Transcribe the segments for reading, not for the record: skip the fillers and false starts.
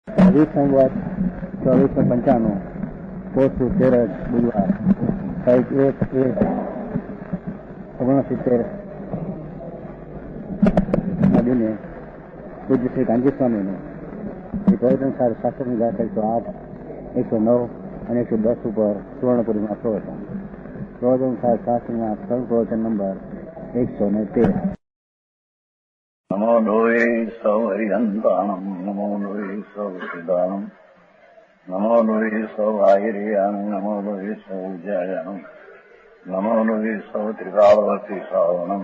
સંવત 2495 પોસ્તુ તેરજ બુધવાર તારીખ 1/1/69 ના દિને પૂજ્ય શ્રી કાંજી સ્વામીનું એ પ્રવચનસાર શાસ્ત્રની ગાથા 108, 109 અને 110 ઉપર સુવર્ણપુરીમાં પ્રવચન. પ્રવચનસાર શાસ્ત્રના સ્થળ પ્રવચન નંબર 113. નમો લોહે સૌ હરિહંતાણમ, નમો લોહે સૌ સિદ્ધાણમ, નમો લોહે સૌ આયર્યાન, નમો લોહે સૌ જયાનમ, નમો લોહે સૌ ત્રિકાળવતી શ્રાવણમ,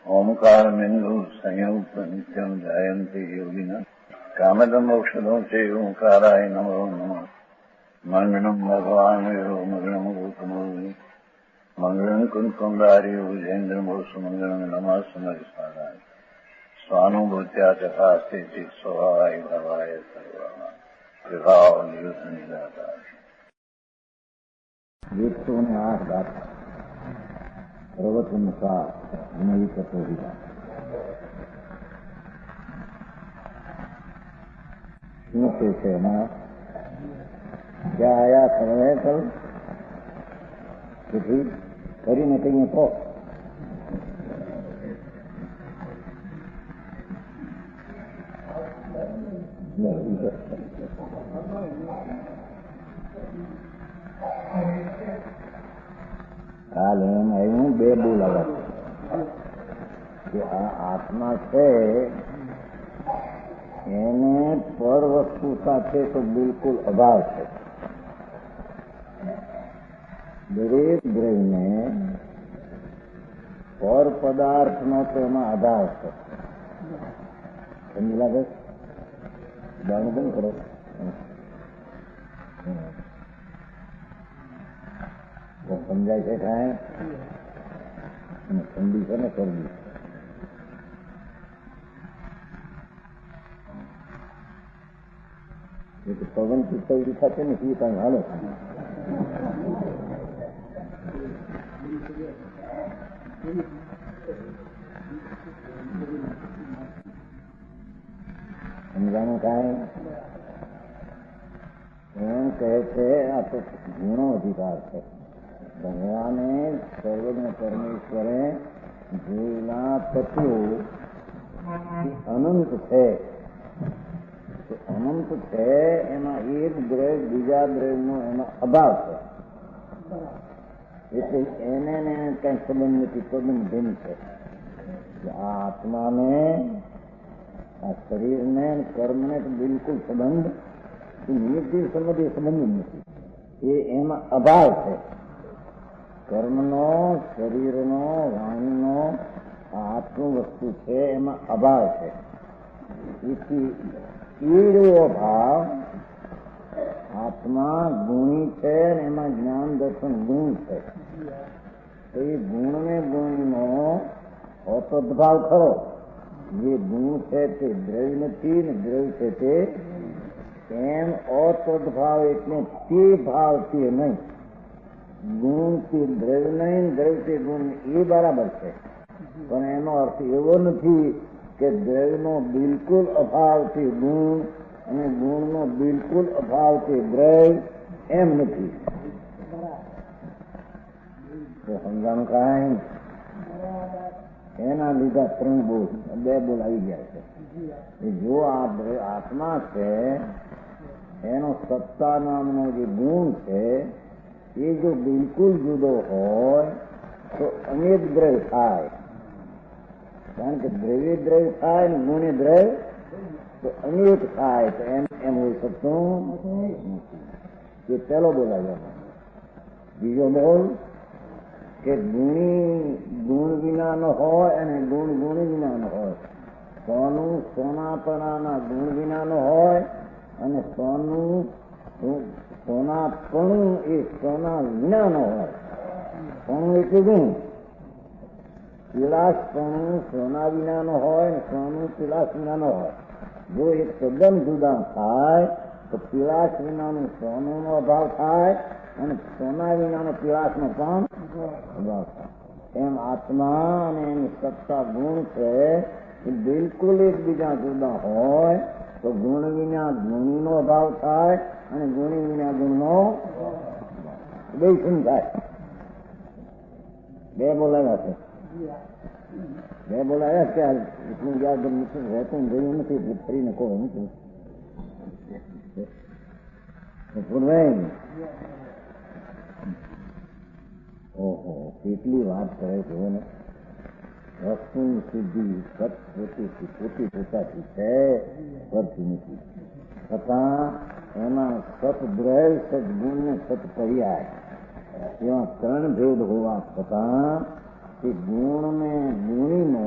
ઓમકાર બિંદુ સંયુક્ત નિત્યમ જાયંતી યોગિન કામદમ ઔષધો છે ઓંકારાય નમો નમઃ. મંગળમ ભગવાન મંગળમ ગૌતમો મંગળમ કુંકુંડાર્યો જૈન્દ્રમોસુ મંગળમ નમઃ સમરિસ્વાદાય સ્વાનુભૂત્યા ચકાસ્તે ચિત સ્વભાવાય ભવાય સર્વા વિભાવ નિયુદ્ધ નિરાકાર. 108 ગાથા પ્રવચનસાર નવી કટોરીમાં શું છે એમાં ક્યાં આયા સર્વે કલ તેથી કરીને કહીએ તો કાલ એમ આવ્યું બે બોલાવા કે આ આત્મા છે એને પર વસ્તુ સાથે તો બિલકુલ અભાવ છે. દરેક દ્રવ્યને પર પદાર્થનો તો એમાં અભાવ છે. સમજી લાગે જાણ બંધ કરો. સમજાય છે કાંઈ ઠંડી છે ને શરદી પવન ચિત્તવડી થશે ને એ કાંઈ હાલો સમજાનું કાંઈ એમ કહે છે આ તો ગુણો અધિકાર છે. ભગવાને સર્વજ્ઞ પરમેશ્વરે જોયેલા તત્વો અનંત છે. અનંત છે એમાં એક દ્રવ્ય બીજા દ્રવ્યનો એમાં અભાવ છે. એટલે એને કઈ સંબંધ નથી, સંબંધ ભિન્ન છે. આ આત્માને આ શરીરને કર્મને બિલકુલ સંબંધ નિમિત્તિ સંબંધી સંબંધ નથી. એ એમાં અભાવ છે. કર્મનો, શરીરનો, વાણીનો આત્મ વસ્તુ છે એમાં અભાવ છે. એથી એવો ભાવ આત્મા ગુણી છે ને એમાં જ્ઞાન દર્શન ગુણ છે. તો એ ગુણ ને ગુણનો અતદ્ભાવ ખરો. જે ગુણ છે તે દ્રવ્ય નથી ને દ્રવ્ય છે તે એમ અતદ્ભાવ એટલે તે ભાવ તે નહીં. ગુણ તે દ્રવ્ય નહીં, દ્રવ્ય તે ગુણ એ બરાબર છે. પણ એનો અર્થ એવો નથી કે દ્રવ્યનો બિલકુલ અભાવથી ગુણ અને ગુણનો બિલકુલ અભાવથી દ્રવ્ય એમ નથી. સમજાણું કાંઈ એના લીધા 3 બોલ 2 બોલ આવી ગયા છે. જો આ આત્મા છે એનો સત્તા નામનો જે ગુણ છે એ જો બિલકુલ જુદો હોય તો અનેક દ્રવ્ય થાય. કારણ કે દ્રવ્ય દ્રવ્ય થાય ને ગુણે દ્રવ્ય તો અનેક થાય. તો એમ હોઈ શકતું નથી. એ પહેલો બોલાવ્યો. બીજો બોલ કે ગુણી ગુણ વિનાનો હોય અને ગુણ ગુણી વિનાનો હોય. સોનું સોનાપણાના ગુણ વિનાનો હોય અને સોનાપણું એ સોના વિનાનો હોય. સોનું એટલે ગુણ. પીળાશપણું સોના વિનાનો હોય ને સોનું પીળાશ વિનાનો હોય. જો એક તદ્દન જુદા થાય તો પીળાશ વિનાનું સોનુંનો અભાવ થાય અને સોના વિનાનો પીળાશનો પણ અભાવ થાય. એમ આત્મા અને એની સત્તા ગુણ છે એ બિલકુલ એકબીજા જુદા હોય તો ગુણ વિના ગુણીનો અભાવ થાય અને ગુણી વિના ગુણનો બે શું થાય? બે બોલાવ્યા છે, બે બોલાવ્યા છે. એટલું યાદ રહેતું ગયું નથી એટલે ફરીને કહો નથી. ઓહો, કેટલી વાત કરે છે ને. વસ્તુની સિદ્ધિ સત પોતી પોતાથી છે, પરથી નથી. છતાં એના સતદ્રય, સદગુણ ને સત્પર્યાય એવા ત્રણ ભેદ હોવા છતાં તે ગુણ ને ગુણીનો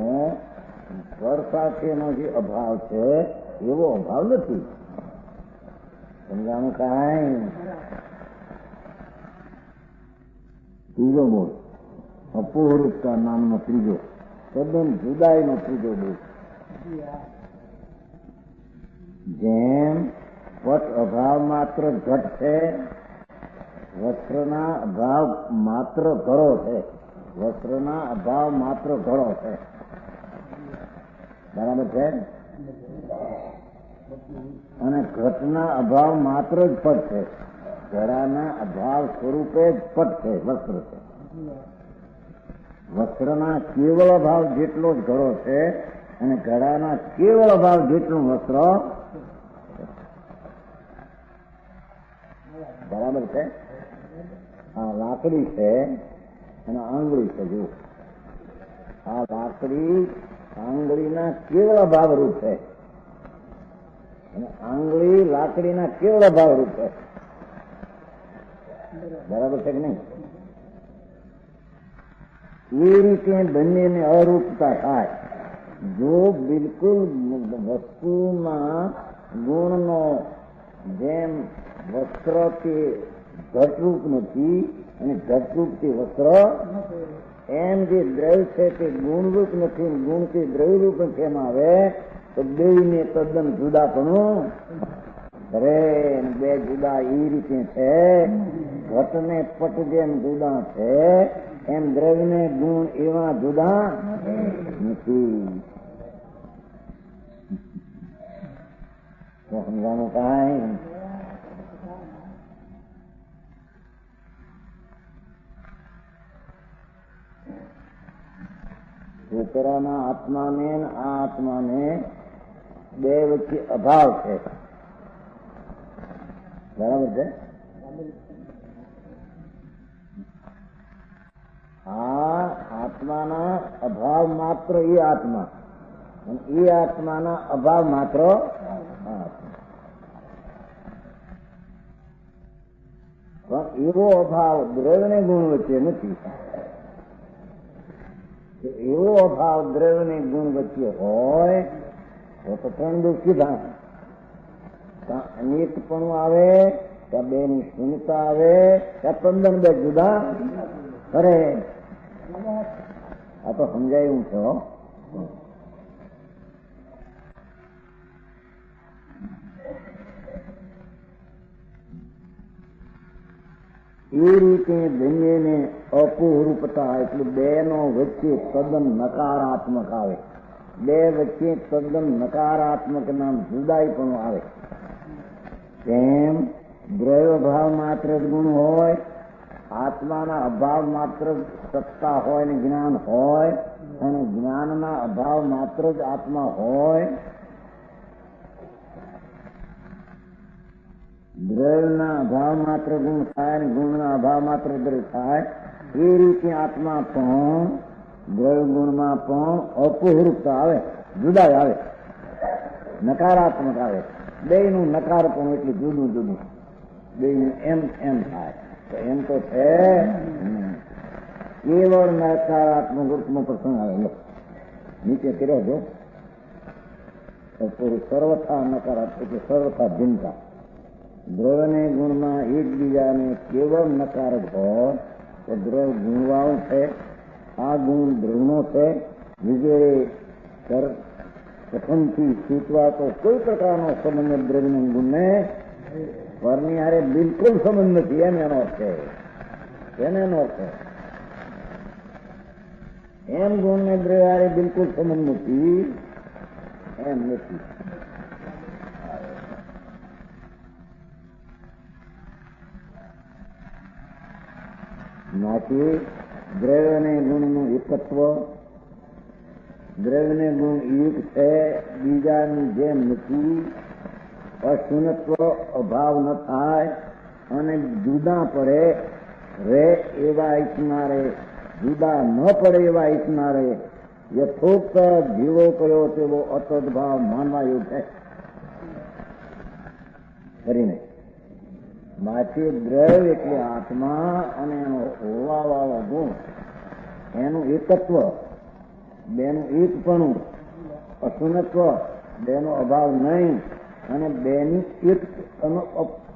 સ્વર સાથેનો જે અભાવ છે એવો અભાવ નથી. સમજાણું કાંઈ? ત્રીજો બોલ, અપૂર્વતા નામનો ત્રીજો, તદ્દન જુદાઈનો ત્રીજો બોલ. જેમ પટ અભાવ માત્ર ઘટ છે, વસ્ત્રના અભાવ માત્ર ઘડો છે. વસ્ત્રના અભાવ માત્ર ઘડો છે. બરાબર છે? અને ઘટના અભાવ માત્ર જ પટ છે. ઘડાના અભાવ સ્વરૂપે જ પટ છે, વસ્ત્ર છે. વસ્ત્રના કેવળ અભાવ જેટલો જ ઘડો છે અને ઘડાના કેવળ અભાવ જેટલું વસ્ત્ર. બરાબર છે? આ લાકડી છે અને આંગળી છે. જો આ લાકડી આંગળીના કેવળ અભાવ રૂપ છે અને આંગળી લાકડીના કેવળ અભાવ રૂપ છે. બરાબર છે કે નહીં? એ રીતે બંનેને અરૂપતા થાય. જો બિલકુલ વસ્તુના ગુણનો જેમ વસ્ત્રથી ઘટરૂપ નથી અને ઘટરૂપથી વસ્ત્ર, એમ જે દ્રવ્ય છે તે ગુણરૂપ નથી, ગુણથી દ્રવ્યરૂપ કેમ આવે તો બેયને તદ્દન જુદાપણું કરે. બે જુદા એ રીતે છે. ઘટ ને પટ જેમ જુદા છે એમ દ્રવ્ય ને ગુણ એવા જુદા નથી. સમજાનું કાંઈ? છોકરાના આત્માને આ આત્માને બે વચ્ચે અભાવ છે. બરાબર છે? આ આત્માના અભાવ માત્ર એ આત્મા અને એ આત્માના અભાવ માત્ર પણ એવો અભાવ દ્રવ્ય ને ગુણ વચ્ચે નથી. એવો અભાવ દ્રવ્ય ને ગુણ વચ્ચે હોય તો ત્રણ દુઃખ કીધા. અનેકપણું આવે, ત્યાં બે ની શૂન્યતા આવે, ત્યાં તદ્દન બે જુદા કરે. આ તો સમજાયું છે. એ રીતે બંનેને અપૂર્વતા એટલે બે નો વચ્ચે તદ્દન નકારાત્મક આવે. બે વચ્ચે તદ્દન નકારાત્મક નામ જુદાઈ પણ આવે. તેમ દ્રવ્ય ભાવ માત્ર જ ગુણ હોય, આત્માના અભાવ માત્ર સત્તા હોય ને જ્ઞાન હોય, અને જ્ઞાનના અભાવ માત્ર જ આત્મા હોય. દ્રવ્યના અભાવ માત્ર ગુણ થાય અને ગુણના અભાવ માત્ર દ્રવ્ય થાય. એ રીતે આત્મા પણ દ્રવ્ય ગુણમાં પણ અપૂર્વતા આવે, જુદાઈ આવે, નકારાત્મક આવે. બેયનું નકાર પણ એટલું જુદું જુદું, બેયનું એમ એમ થાય. તો એમ તો છે કેવળ નકારાત્મક રૂપનો પ્રસંગ આવે. નીચે કર્યો જો સર્વથા નકારાત્મક એટલે સર્વથા ભિન્નતા. દ્રવ્યને ગુણમાં એકબીજાને કેવળ નકાર જ હોય તો દ્રવ્ય ગુણવાળું છે, આ ગુણ દ્રવ્યનો છે. વિજય પ્રથમથી સૂચવા તો કોઈ પ્રકારનો સંબંધ દ્રવ્ય ગુણને પરની હારે બિલકુલ સંબંધ નથી. એમ એનો અર્થ છે. એનો અર્થ છે એમ ગુણને દ્રવ્ય હારે બિલકુલ સંબંધ નથી. એમ નથી. નાથી દ્રવ્ય અને ગુણનું એકત્વ, દ્રવ્ય ને ગુણ એક છે, બીજાની જેમ નથી, અશૂન્યત્વ અભાવ ન થાય અને જુદા પડે રે એવા ઈચ્છનારે, જુદા ન પડે એવા ઈચ્છનારે યથોક્ત જીવો કયો તેવો અતદભાવ માનવા યોગ છે. કરીને માથી દ્રવ્ય એટલે આત્મા અને એનો હોવા વાળો ગુણ, એનું એકત્વ, બેનું એકપણું, અશૂન્યત્વ, બેનો અભાવ નહીં અને બેની એક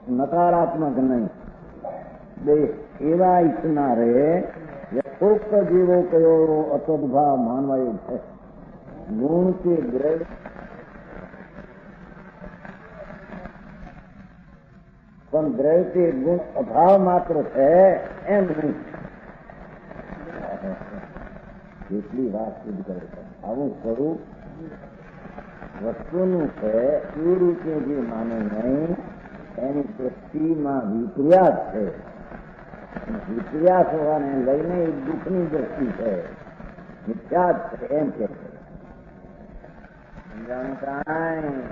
નકારાત્મક નહીં, બે એવા ઈચ્છનારે યથોક્ત જીવો કયો અતદભાવ માનવા યોગ છે. ગુણ કે દ્રવ્ય પણ દ્રવ્ય કે ગુણ અભાવ માત્ર છે એમ નહીં. કેટલી વાત સિદ્ધ કરે છે. આવું સ્વરૂપ વસ્તુનું છે એ રીતે જે માને નહીં એની દ્રષ્ટિમાં વિપર્યાસ છે. વિપર્યાસ હોવાને લઈને એક દુઃખની દ્રષ્ટિ છે, મિથ્યા છે એમ કે છે. સમજાણું કાંઈ?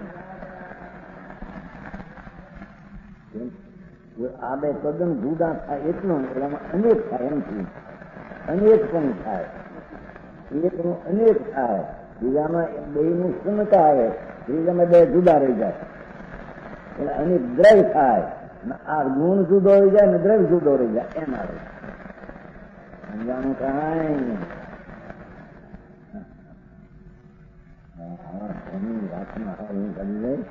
આ બે તદ્દન જુદા થાય એટલો એમાં અનેક થાય એમથી અનેક પણ થાય, એકનું અનેક થાય, બીજામાં બેનું શૂન્યતા આવે, ત્રીજામાં બે જુદા રહી જાય એટલે અનેક દ્રવ્ય થાય. આ ગુણ જુદો રહી જાય ને દ્રવ્ય જુદો રહી જાય એમ આવે. સમજાણું કાંઈ? વાતમાં હું કરી લઈશ.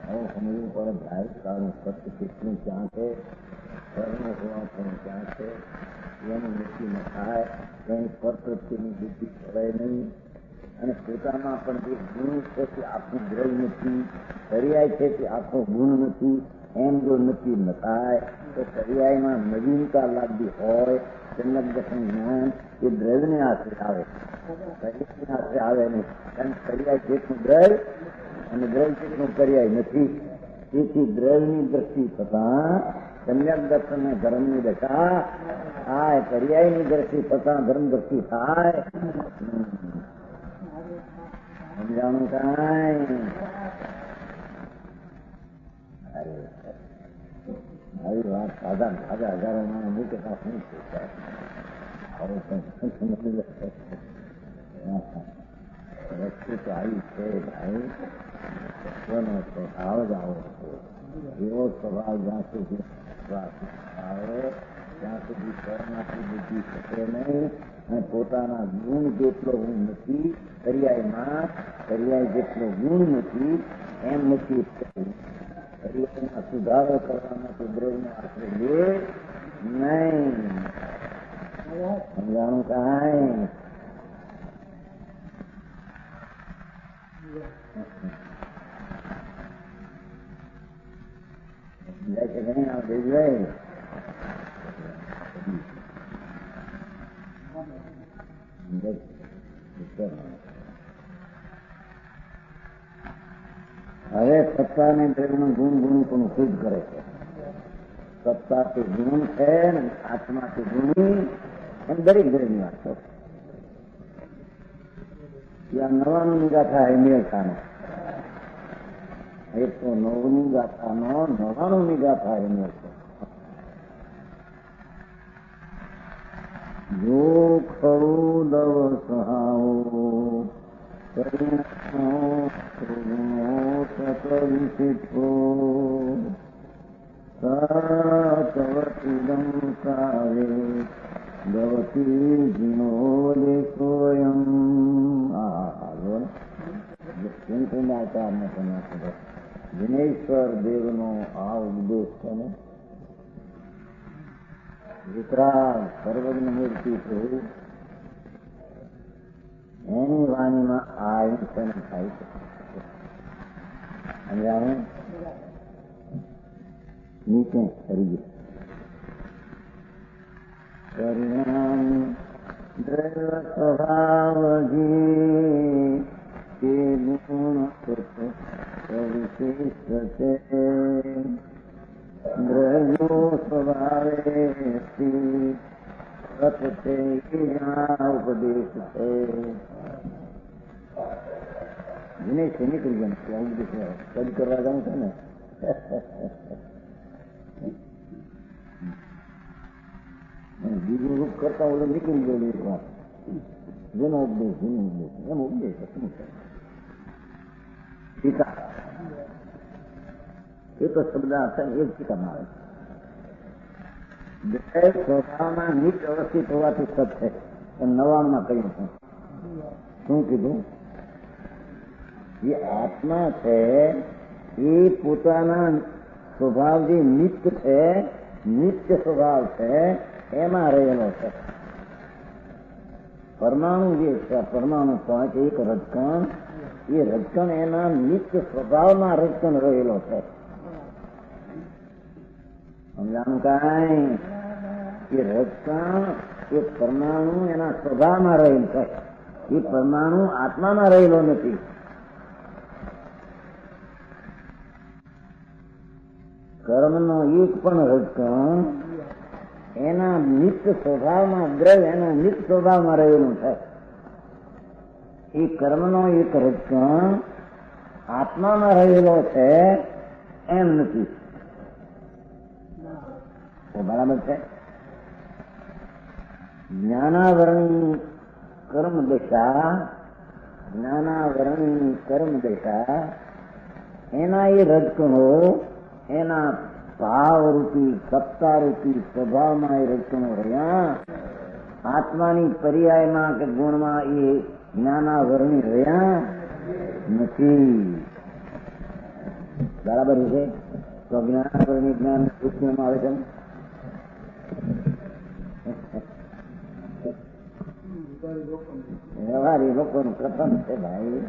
સમજવું પડે ભાઈ તારું સત્ય કેટલું ક્યાં છે, કર્મ હોવા પણ ક્યાં છે, એનું નક્કી ન થાય, એની પરપ્રત્યેની બુદ્ધિ પડે નહીં. અને પોતામાં પણ જે ગુણ છે તે આખું દ્રવ્ય નથી, પર્યાય છે તે આખો ગુણ નથી, એમ જો નક્કી ન થાય તો પર્યાયમાં નવીનતા લાગતી હોય, જન્મ દર્શન જ્ઞાન એ દ્રવ્યને આશ્રય આવે, પર્યાયને આશ્રય આવે નહીં. કારણ પર્યાય જેટલું દ્રવ્ય અને દ્રવ્ય જેટલું પર્યાય નથી. તેથી દ્રવ્યની દ્રષ્ટિ થતા સમ્યક દર્શન ને ધર્મની દશા થાય, પર્યાયની દ્રષ્ટિ થતા ધર્મ દ્રષ્ટિ થાય. સમજાણું કાંઈ? આવી વાત સાદા હજારો માણસ મૂકે તો શું છે? વસ્તુ તો આવી છે ભાઈ, સ્વનો સ્વભાવ જ આવો છે. એવો સ્વભાવ જ્યાં સુધી આવે ત્યાં સુધી કર્મથી બુદ્ધિ શકે નહીં. અને પોતાના ગુણ જેટલો હું નથી, પર્યાયમાં પર્યાય જેટલો ગુણ નથી એમ નથી. પર્યાયમાં સુધારો કરવા માટે દ્રવ્યનો આશ્રય લે નહીં. સમજાણું કાંઈ? જાય છે નહીં આ દેજભાઈ? હવે સત્તા ને દ્રવ્યનું ગુણ ગુણી પણ સિદ્ધ કરે છે. સત્તા તે ગુણ છે ને આત્મા તે ગુણી, એમ દરેક દ્રવ્યની વાત છે. ત્યાં નવાનું નિગાથા એ મેળખાનો, એક તો નવની ગાથાનો નવાનું નિગાથા એ મેળખો. જો ખરું દવ સહાવો સતવિશિઠો સતવતિદં કાવે દવતી જીનો દેશોયમ. વિનેશ્વર દેવનો આ ઉપદેશ છે ને, વિતરાગ સર્વજ્ઞ મૂર્તિ પ્રભુ એની વાણીમાં આ હિંસન થાય છે. સમજાવે? નીચે કરી પરિણામ દ્રવ્ય સ્વભાવજી તે ગુણ વિશિષ્ટ છે. દ્રવ્યો સ્વભાવે રથ છે ઉપદેશ છે. દિનેશ છે નીકળી ગયા ઉપદેશ કદ કરવા જાઉં છે ને બીજું રૂપ કરતા ઓલો નીકળી ગયો એક વાર જેનો ઉપદેશ એમ ઉપદેશ શું છે ટીકા એ તો શબ્દ અર્થ એ જ ટીકામાં આવે છે. સ્વભાવમાં નીચ અવસ્થિત હોવાથી સત છે એમ 99 કહ્યું છે. શું કીધું? જે આત્મા છે એ પોતાના સ્વભાવ જે નિત્ય છે, નિત્ય સ્વભાવ છે એમાં રહેલો છે. પરમાણુ જે છે પરમાણુ પાંચ એક રજકણ એ રજકણ એના નિત્ય સ્વભાવમાં રજકણ રહેલો છે. સમજાણું કાંઈ? એ રજકણ એ પરમાણુ એના સ્વભાવમાં રહેલ છે. એ પરમાણુ આત્મામાં રહેલો નથી. કર્મનો એક પણ રજકણ એના નિત્ય સ્વભાવમાં દ્રવ્ય એના નિત્ય સ્વભાવમાં રહેલું છે. એ કર્મનો એક રજકણ આત્મામાં રહેલો છે એમ નથી. બરાબર છે? જ્ઞાનાવરણની કર્મ દશા એના એ રજકણો એના ભાવરૂપી સત્તારૂપી સ્વભાવમાં એ રજકણો રહ્યા. આત્માની પર્યાયમાં કે ગુણમાં એ જ્ઞાનાવરણી રહ્યા નથી. બરાબર છે? તો જ્ઞાનાવરણી જ્ઞાન સૂક્ષ્મમાં આવે છે. વ્યવહારી લોકોનું પ્રથમ છે ભાઈ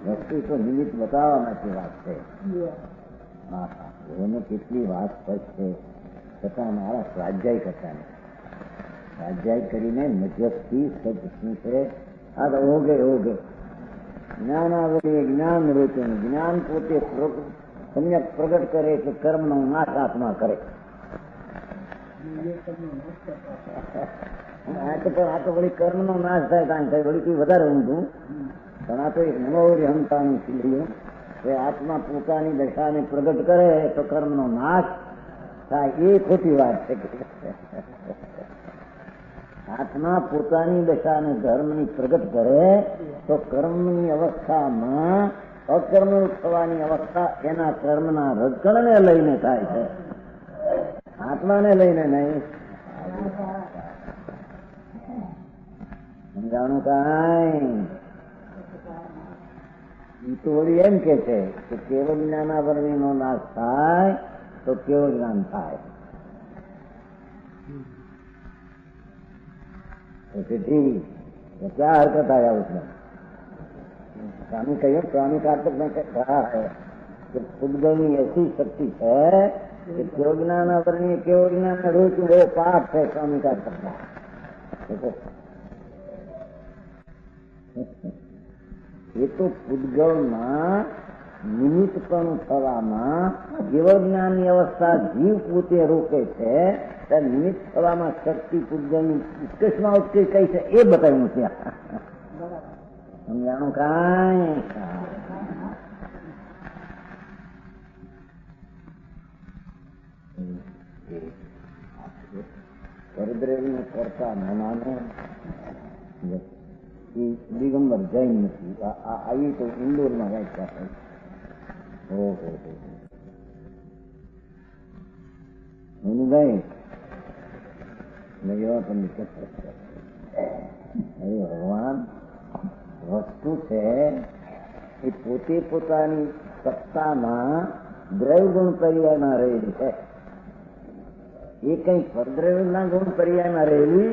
વસ્તુ તો નિમિત્ત બતાવવા માટે વાત છે. એને કેટલી વાત પડશે છતાં મારા સ્વાધ્યાય કરતા નથી. સ્વાધ્યાય કરીને મજબથી સજ્જ શું છે આ તો ઓગે જ્ઞાનાવલી જ્ઞાન રોચન જ્ઞાન પોતે સમ્યક પ્રગટ કરે કે કર્મનો નાશ આત્મા કરે. આ તો વળી કર્મનો નાશ થાય કાંઈ થાય વળી કઈ વધારે ઊંધું પણ આ તો એક નવરી હંતાનું શીલ્યું એ આત્મા પોતાની દશાને પ્રગટ કરે તો કર્મનો નાશ થાય એ ખોટી વાત છે. આત્મા પોતાની દશાને ધર્મની પ્રગટ કરે તો કર્મની અવસ્થામાં અકર્મ થવાની અવસ્થા એના કર્મના રજકણને લઈને થાય છે, આત્માને લઈને નહીં. સમજાણું કાંઈ? તો વળી એમ કે છે કે કેવળ જ્ઞાનાવરણીનો નાશ થાય તો કેવળ જ્ઞાન થાય. क्या हरकत आया उसमें? स्वामी कहिए स्वामी का अर्थ में कहा है कि उद्गमी ऐसी शक्ति है कि केवल ज्ञानावरणीय केवल ज्ञान रोज वो पाठ है स्वामी का करना. એ તો પૂતગલમાં નિમિત્તપણું થવામાં કેવળ જ્ઞાનની અવસ્થા જીવ પોતે રોકે છે. નિમિત્ત થવામાં શક્તિ પૂતગલની ઉત્કર્ષમાં ઉત્કર્ષ કઈ છે એ બતાવ્યું છે. સમજાણું કાંઈ? પરદ્રવ્ય કરતા ન માને દિગંબર જૈન નથી. આવી તો ઇન્દોરમાં વ્યાખ્યા થઈ. ભાઈ ભગવાન વસ્તુ છે એ પોતે પોતાની સત્તામાં દ્રવ્ય ગુણ પર્યાયમાં રહેલી છે. એ કઈ પરદ્રવ્યના ગુણ પર્યાયમાં રહેલી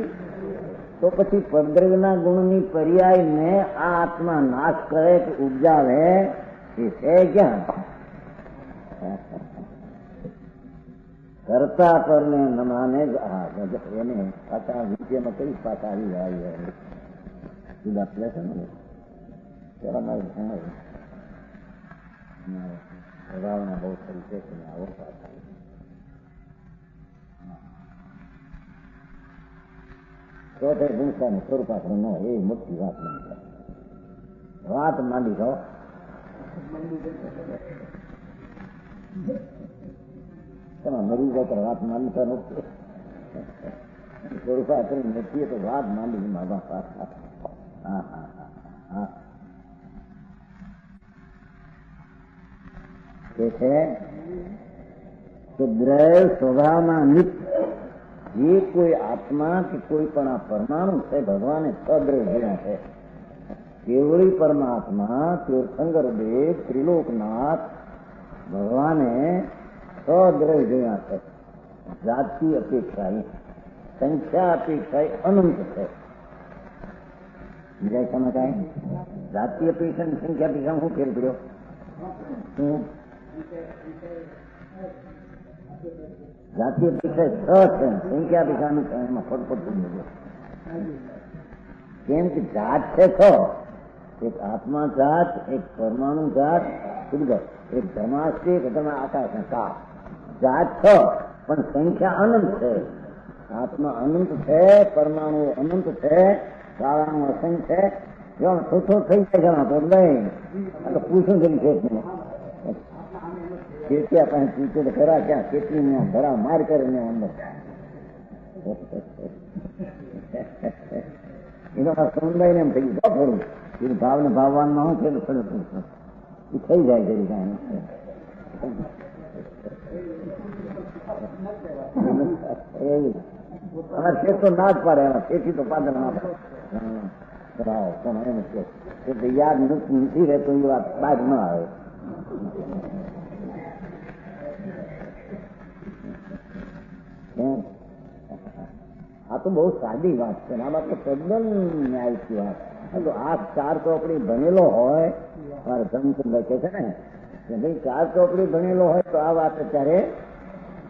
તો પછી પરદ્રવ્યના ગુણની પર્યાયને આ આત્મા નાશ કરે કે ઉપજાવે એ છે ક્યાં? કરતા પરને ન માને એને પાછા વિદ્યામાં કઈ પાછા આવી જાય જુદા પ્લેસ ભાવના બહુ થઈ છે કે આવો પાછા તો તે ગુંસાનું સ્વરૂપાશ્રમ ન હોય એ મોટી વાત નહીં થાય. વાત માંડી છો તમે મરી જાય તો વાત માંડતા નથી. સ્વરૂપાશ્રમ નથી તો વાત માંડી મા બાપ. હા હા હા કે છે કે દ્રવ્ય સ્વભાવમાં નિત્ય જે કોઈ આત્મા કે કોઈ પણ આ પરમાણુ છે ભગવાને સદ્રવ્ય જોયા છે. કેવળી પરમાત્મા તીર્થંકર દેવ ત્રિલોકનાથ ભગવાને સદ્રવ્ય જોયા છે. જાતિ અપેક્ષા સંખ્યા અપેક્ષા અનંત છે. બીજા સમજાય જાતિ અપેક્ષા સંખ્યા અપેક્ષા શું ફેર પડ્યો? જાતિ અપેક્ષા 6 છે, સંખ્યા અપેક્ષાનું એમાં ફટફટ કેમ કે જાત છે 6. એક આત્મા જાત, એક પરમાણુ જાત, એક ધર્માસ્ત્રી, એક આકાશ કા જાત 6 પણ સંખ્યા અનંત છે. આત્મા અનંત છે, પરમાણુ અનંત છે, શાળાનું અસંખ્ય છે. થોડો થઈ જાય તો લઈ તો પૂછું કરી છે કેટલા પાસે પૂછે તો ખરા ક્યાં કેટલી ધરા માર કરીને અંદર એનો સમજાય ને એમ થઈ ગયું ખરું એ ભાવને ભાવવાનમાં શું છે એ થઈ જાય છે કાંઈ અમારે શેઠ તો ના જ પાડે એમાં શેઠી તો પાદર ના પાડે પણ એમ છે યાદ નથી રહેતો એ વાત બહાર ન આવે. આ તો બહુ સાદી વાત છે. આ વાત તો તદ્દન ન્યાયથી વાત. આ 4 ચોપડી ભણેલો હોય મારે ધનચંદ્ર કે છે ને કે ભાઈ 4 ચોપડી ભણેલો હોય તો આ વાત અત્યારે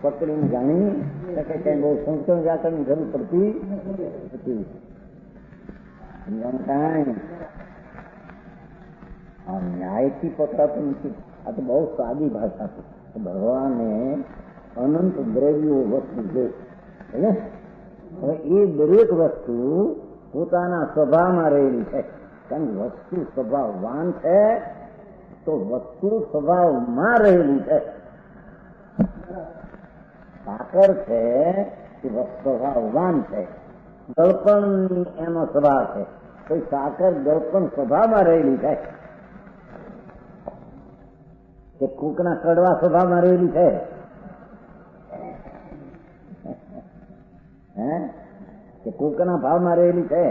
પકડીને જાણી શકે. કઈ બહુ સંશોધન વ્યાકરણની જરૂર પડતી નથી. આ ન્યાયથી પકડાતું નથી. આ તો બહુ સાદી ભાષા છે. ભગવાને અનંત દ્રવ્યો વસ્તુ છે. હવે એ દરેક વસ્તુ પોતાના સ્વભાવમાં રહેલી છે. કારણ કે વસ્તુ સ્વભાવવાન છે તો વસ્તુ સ્વભાવમાં રહેલી છે. સાકર છે એ સ્વભાવવાન છે. દર્પણ એનો સ્વભાવ છે. કોઈ સાકર દર્પણ સ્વભાવમાં રહેલી છે કે કૂકના કડવા સ્વભાવમાં રહેલી છે? કે કૂકના ભાવમાં રહેલી છે?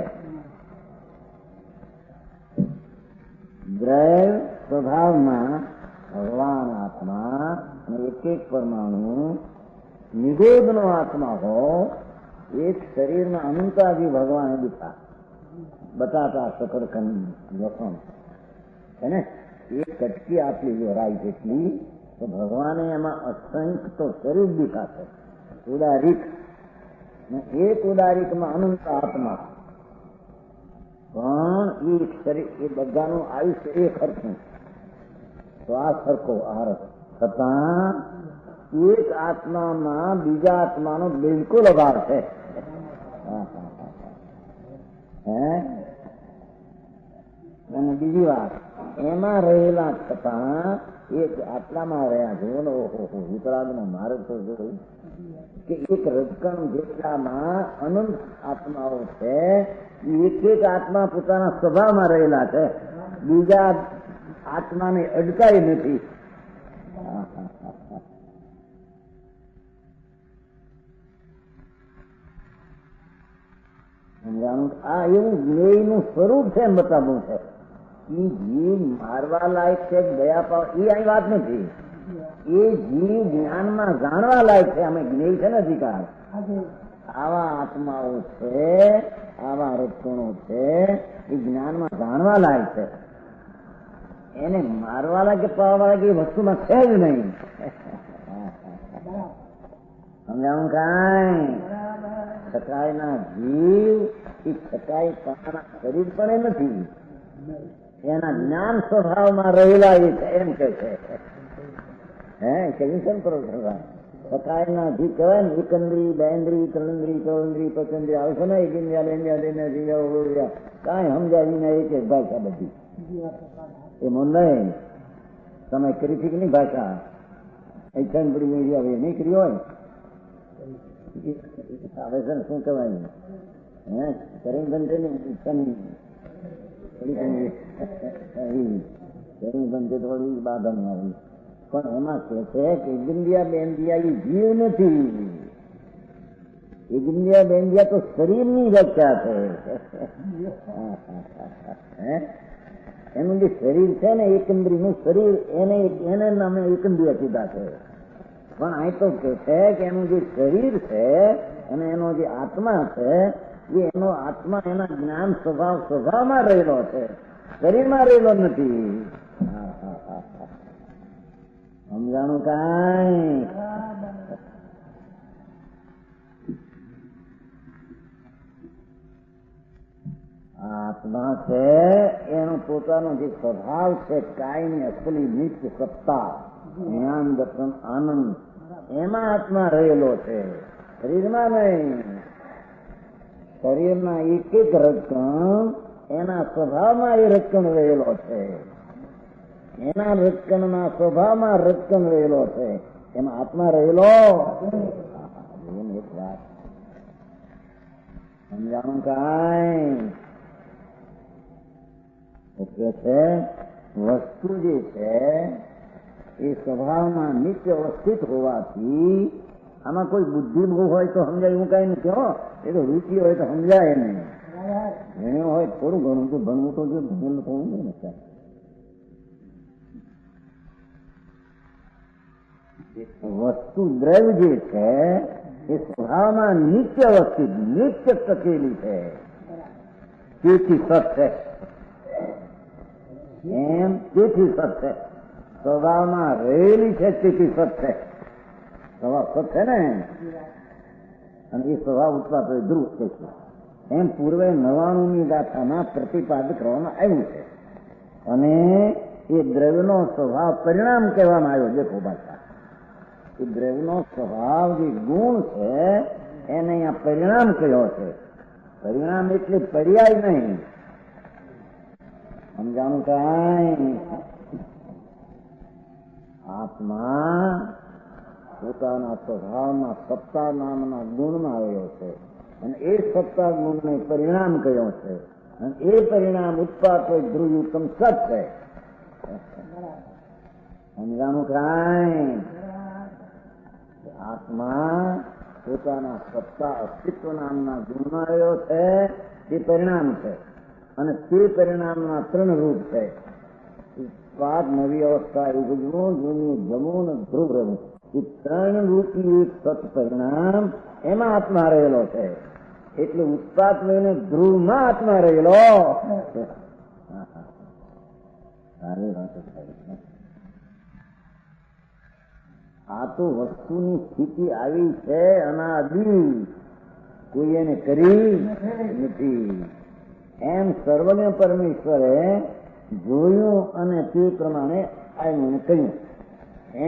દ્રવ્ય સ્વભાવમાં ભગવાન આત્મા અને એક પરમાણુ નિરોધનો આત્મા હો. એક શરીરના અનંતાજી ભગવાને દીધા બટાટા શકરકંદ લસણ છે ને એક કટકી આપી જો રાઈ જેટલી તો ભગવાને એમાં અસંખ્ય તો શરીર દીધા છે. ઉદારીક એક ઉદારીકમાં અનંત આત્મા પણ એક શરીર એ બધાનું આયુષ્ય એક હરખું શ્વાસ સરખો આહાર છતાં એક આત્મામાં બીજા આત્માનો બિલકુલ અભાવ છે. અને બીજી વાત એમાં રહેલા છતાં એક આટલામાં રહ્યા છે. ઓહો વિતરાગનો માર્ગ તો જોયું કે એક રજકણ જેટલામાં અનંત આત્માઓ છે. એક એક આત્મા પોતાના સ્વભાવમાં રહેલા છે. બીજા આત્માને અડકાઈ નથી. આ એવું જ્ઞેયનું સ્વરૂપ છે એમ બતાવવું છે. એ જીવ મારવા લાયક છે દયા પાવ એ અહીં વાત નથી. એ જીવ જ્ઞાનમાં જાણવા લાયક છે. અમે જ્ઞેય છે ને અધિકાર આવા આત્માઓ છે, આવા રક્ષણો છે એ જ્ઞાનમાં જાણવા લાયક છે. એને મારવા લાગે પાવા લાગે એ વસ્તુમાં છે જ નહીં. સમજાવું કાંઈ સકાયના જીવ એ સકાય પોતાના શરીર પણ એ નથી. એના જ્ઞાન સ્વભાવમાં રહેલા એ છે એમ કે છે. કહ્યું છે ને સકાય ના જે કહેવાય ને એકંદ્રી, બેન્દ્રી, ત્રણેન્દ્રી, ચોરેન્દ્રી, પચેન્દ્રી આવશે ને એક ઇન્ડિયા લેન્ડિયા દેન્યા જીવ્યા કાંઈ સમજાવી ને એક ભાષા બધી એમાં નહીં. તમે કરી હતી કે નહીં ભાષા ऐसा बड़ी मेरी હવે નહીં કરી હોય આવે છે ને શું કહેવાય હે કરિંગ બનતે ને કરિંગ બનતે થોડી બાધા આવી પણ એમાં કે છે કે ઇન્ડિયા બેન્ડિયા એ જીવ નથી. ઇન્ડિયા બેન્ડિયા તો શરીરની રક્ષા છે. એનું જે શરીર છે ને એકંદરીનું શરીર એને નામે એકંદરીય કીધા છે. પણ અહીં તો કે છે કે એનું જે શરીર છે અને એનો જે આત્મા છે એ એનો આત્મા એના જ્ઞાન સ્વભાવમાં રહેલો છે, શરીરમાં રહેલો નથી. સમજાણું કાંઈ? આત્મા છે એનો પોતાનો જે સ્વભાવ છે કાયમી અસલી નિત્ય સત્તા જ્ઞાન દર્શન આનંદ એમાં આત્મા રહેલો છે, શરીરમાં નહીં. શરીરના એક એક રક્ષણ એના સ્વભાવમાં એ રક્ષણ રહેલો છે, એના રક્ષણના સ્વભાવમાં રક્ષણ રહેલો છે, એમાં આત્મા રહેલો. એક વાત સમજાણું કાંઈ? કે છે વસ્તુ જે છે એ સ્વભાવમાં નિત્ય અવસ્થિત હોવાથી આમાં કોઈ બુદ્ધિ બહુ હોય તો સમજાય એવું કઈ નથી. હો એ તો રૂચિ હોય તો સમજાય નહીં. ભણ્યો હોય થોડું ઘણું તો ભણવું તો જો ભણેલું થોડું નહીં ને. વસ્તુ દ્રવ્ય જે છે એ સ્વભાવમાં નિત્ય અવસ્થિત નિત્ય ટકેલી છે, તેથી સત છે. એમ તેથી સત છે, સ્વભાવમાં રહેલી છે તેથી સત છે. સ્વભાવ સત છે ને અને એ સ્વભાવ ઉત્પાદ ધ્રુવ છે. એમ પૂર્વે 99ની ગાથામાં પ્રતિપાદ કરવામાં આવ્યું છે અને એ દ્રવ્યનો સ્વભાવ પરિણામ કહેવામાં આવ્યો. દેખો ભાષા એ દ્રવ્યનો સ્વભાવ જે ગુણ છે એને અહીંયા પરિણામ કહ્યો છે. પરિણામ એટલે પર્યાય નહીં. સમજાણું કાંઈ? આત્મા પોતાના સ્વભાવમાં સત્તા નામના ગુણમાં આવ્યો છે અને એ સત્તા ગુણને પરિણામ કહ્યો છે અને એ પરિણામ ઉત્પાદ ધ્રુવયુક્તમ સત છે. સમજાણું કાંઈ? આત્મા પોતાના સત્તા અસ્તિત્વ નામના ગુણમાં આવ્યો છે તે પરિણામ છે અને તે પરિણામના 3 રૂપ છે. ઉત્પાદ, નવી અવસ્થા ઉપજવું, જૂનું જમવું, ધ્રુવ રહેવું. એ 3 રૂપી એક સત પરિણામ એમાં આત્મા રહેલો છે. એટલે ઉત્પાદ લઈને ધ્રુવમાં આત્મા રહેલો. સારી વાત છે. આ તો વસ્તુની સ્થિતિ આવી છે અનાદિ, કોઈ એને કરી નથી. એમ સર્વને પરમેશ્વરે જોયું અને તે પ્રમાણે આવીને કહ્યું.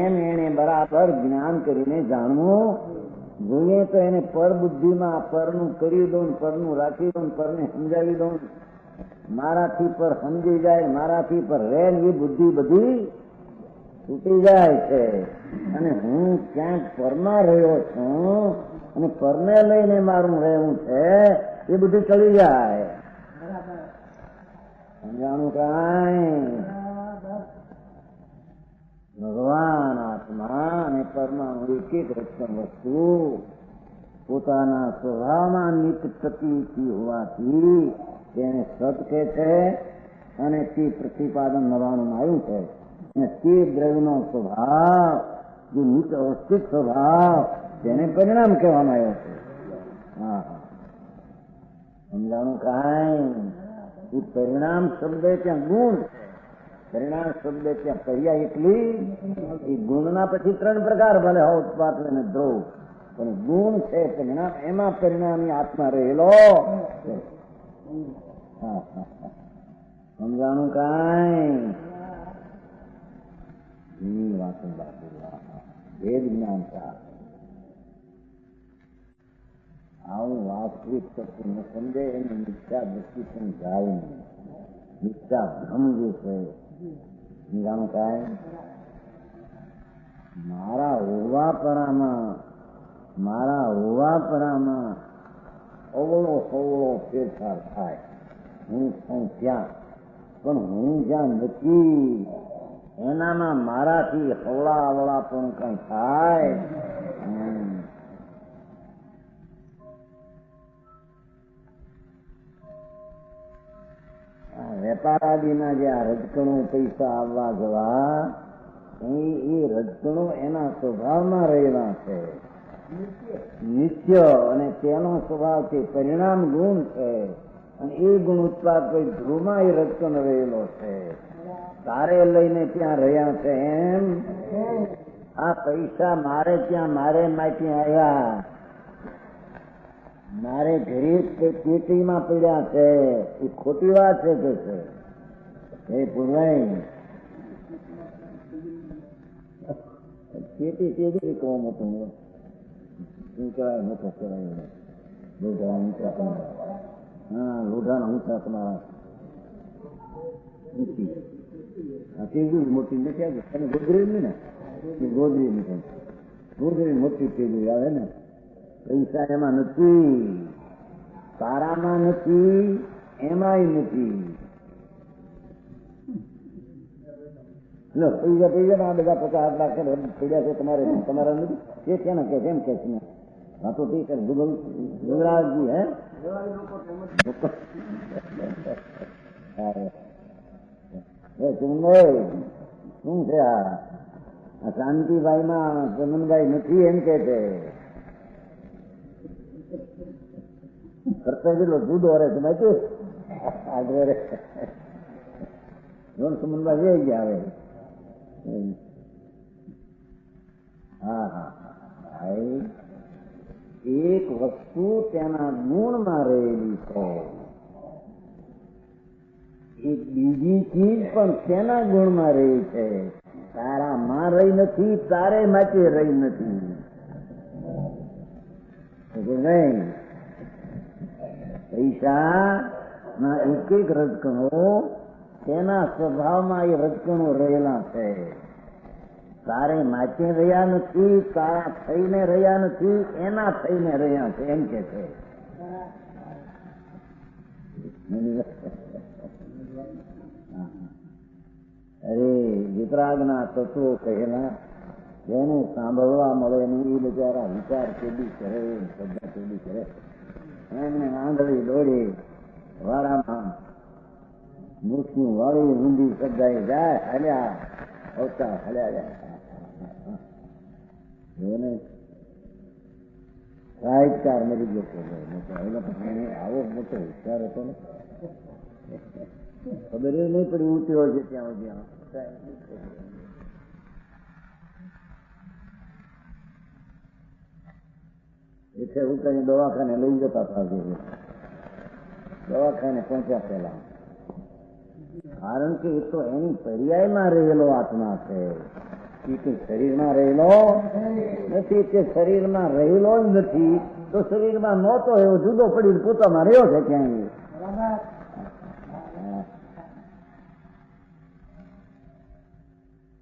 એમ એને બરાબર જ્ઞાન કરીને જાણવું જોઈએ તો એને પર બુદ્ધિમાં પરનું કરી દઉં, પરનું રાખી દઉં, પરને સમજાવી દઉં. મારાથી પર સમજી જાય, મારાથી પર રહે એ બુદ્ધિ બધી તૂટી જાય છે અને હું ક્યાંક પરમાં રહ્યો છું અને પરને લઈને મારું રહેવું છે એ બધું ચડી જાય. સમજાણું કાંઈ? ભગવાન આત્મા અને પરમાણુ એક એક રક્ષણ વસ્તુ પોતાના સ્વભાવમાં નિત્ય પ્રતીતિ હોવાથી તેને સત કહે છે અને તે પ્રતિપાદન 99 આવ્યું છે. અને તે દ્રવ્યનો સ્વભાવ જે નિત્ય અવસ્થિત સ્વભાવ તેને પરિણામ કહેવામાં આવ્યો છે. હા, સમજાણું કાંઈ? એ પરિણામ શબ્દ ત્યાં ગુણ છે. પરિણામ શબ્દ ત્યાં પર્યાય એટલી એ ગુણના પછી 3 પ્રકાર ભલે હો ઉત્પાદ અને ધ્રુવ પણ ગુણ છે પરિણામ. એમાં પરિણામી આત્મા રહેલો. સમજાણું કાંઈ? વાતો વેદ જ્ઞાન આવું વાસ્તવિક સત્ય ન સમજે એને મિથ્યા દ્રષ્ટિ પણ જાય નહીં. મિથ્યા ભ્રમ જે છે નિરાણું કાંઈ મારા હોવાપરામાં અવળો સવળો ફેરફાર થાય. હું છું ત્યાં, પણ હું જ્યાં નથી એનામાં મારાથી હવળા અવળા પણ કઈ થાય. વેપારાદીના જે આ રજકણો પૈસા આવવા જવા એ રજકણો એના સ્વભાવમાં રહેલા છે, નિત્ય, અને તેનો સ્વભાવ છે પરિણામ ગુણ છે, અને એ ગુણ ઉત્પાદ કોઈ ધ્રુવમાં એ રજકણ રહેલો છે. તારે લઈને ત્યાં રહ્યા છે એમ આ પૈસા મારે ત્યાં મારે માંથી આવ્યા, મારે ઘરે પેટીમાં પડ્યા છે, એ ખોટી વાત છે કે છે એ પૂરવાય પેટી તેજી કહો મોટું શું કહેવાય, મોટો કહેવાય લોઢા ઊંચા તમારા, હા લોઢાના ઊંચા તમારા ઊંચી તેજી મોટી નથી આવી. તમે ગોદરી ને ગોદરી નથી, ગોદરી મોટી તેજી આવે ને. પૈસા એમાં નથી, તારામાં નથી, એમાંય નથી. પૈસા પૈસા બધા 50 લાખ પડ્યા છે તમારે, તમારા નથી એ ક્યાં કે કેમ કે છે વાતો ઠીક ગુજરાતજી હે શું છે આ શાંતિભાઈ માં ચમનભાઈ નથી એમ કે છે. કરતા જેટલો જુદો રે તમે શું આગળ સમનભાઈ જઈ ગયા હવે. હા હા ભાઈ, એક વસ્તુ તેના ગુણમાં રહેલી છે, એક બીજી ચીજ પણ તેના ગુણમાં રહી છે. તારામાં રહી નથી, તારે માટે રહી નથી. નહીં, પૈસા ના એક એક રજકણો તેના સ્વભાવમાં એ રજકણો રહેલા છે. તારે માટે રહ્યા નથી, તારા થઈને રહ્યા નથી, એના થઈને રહ્યા છે એમ કે છે. અરે વિતરાગના તત્વો કહેલા જેનું સાંભળવા મળે નહીં એ બિચારા વિચાર કેદી કરે, શ્રદ્ધા કેદી કરે. એમને આંધળી દોડી વાળામાં મૂછનું વાળી ઊંધી શ્રદ્ધાએ જાય, હાલ્યા અવતાર હાલ્યા જાય. સાહિત્યકાર મરી ગયો છે. આવો મોટો હોશિયાર હતો ને, ખબર એ નહીં પડી ઊંચી હોય છે ત્યાં સુધી. એટલે ઉતારી દવાખાને લઈ જતા હતા, દવાખાને પહોંચ્યા પેલા. કારણ કે એ તો એની પર્યાયમાં રહેલો આત્મા છે, એ કઈ શરીરમાં રહેલો નથી. કે શરીરમાં રહેલો જ નથી તો શરીરમાં નહોતો એવો જુદો પડી પોતામાં રહ્યો છે ક્યાંય.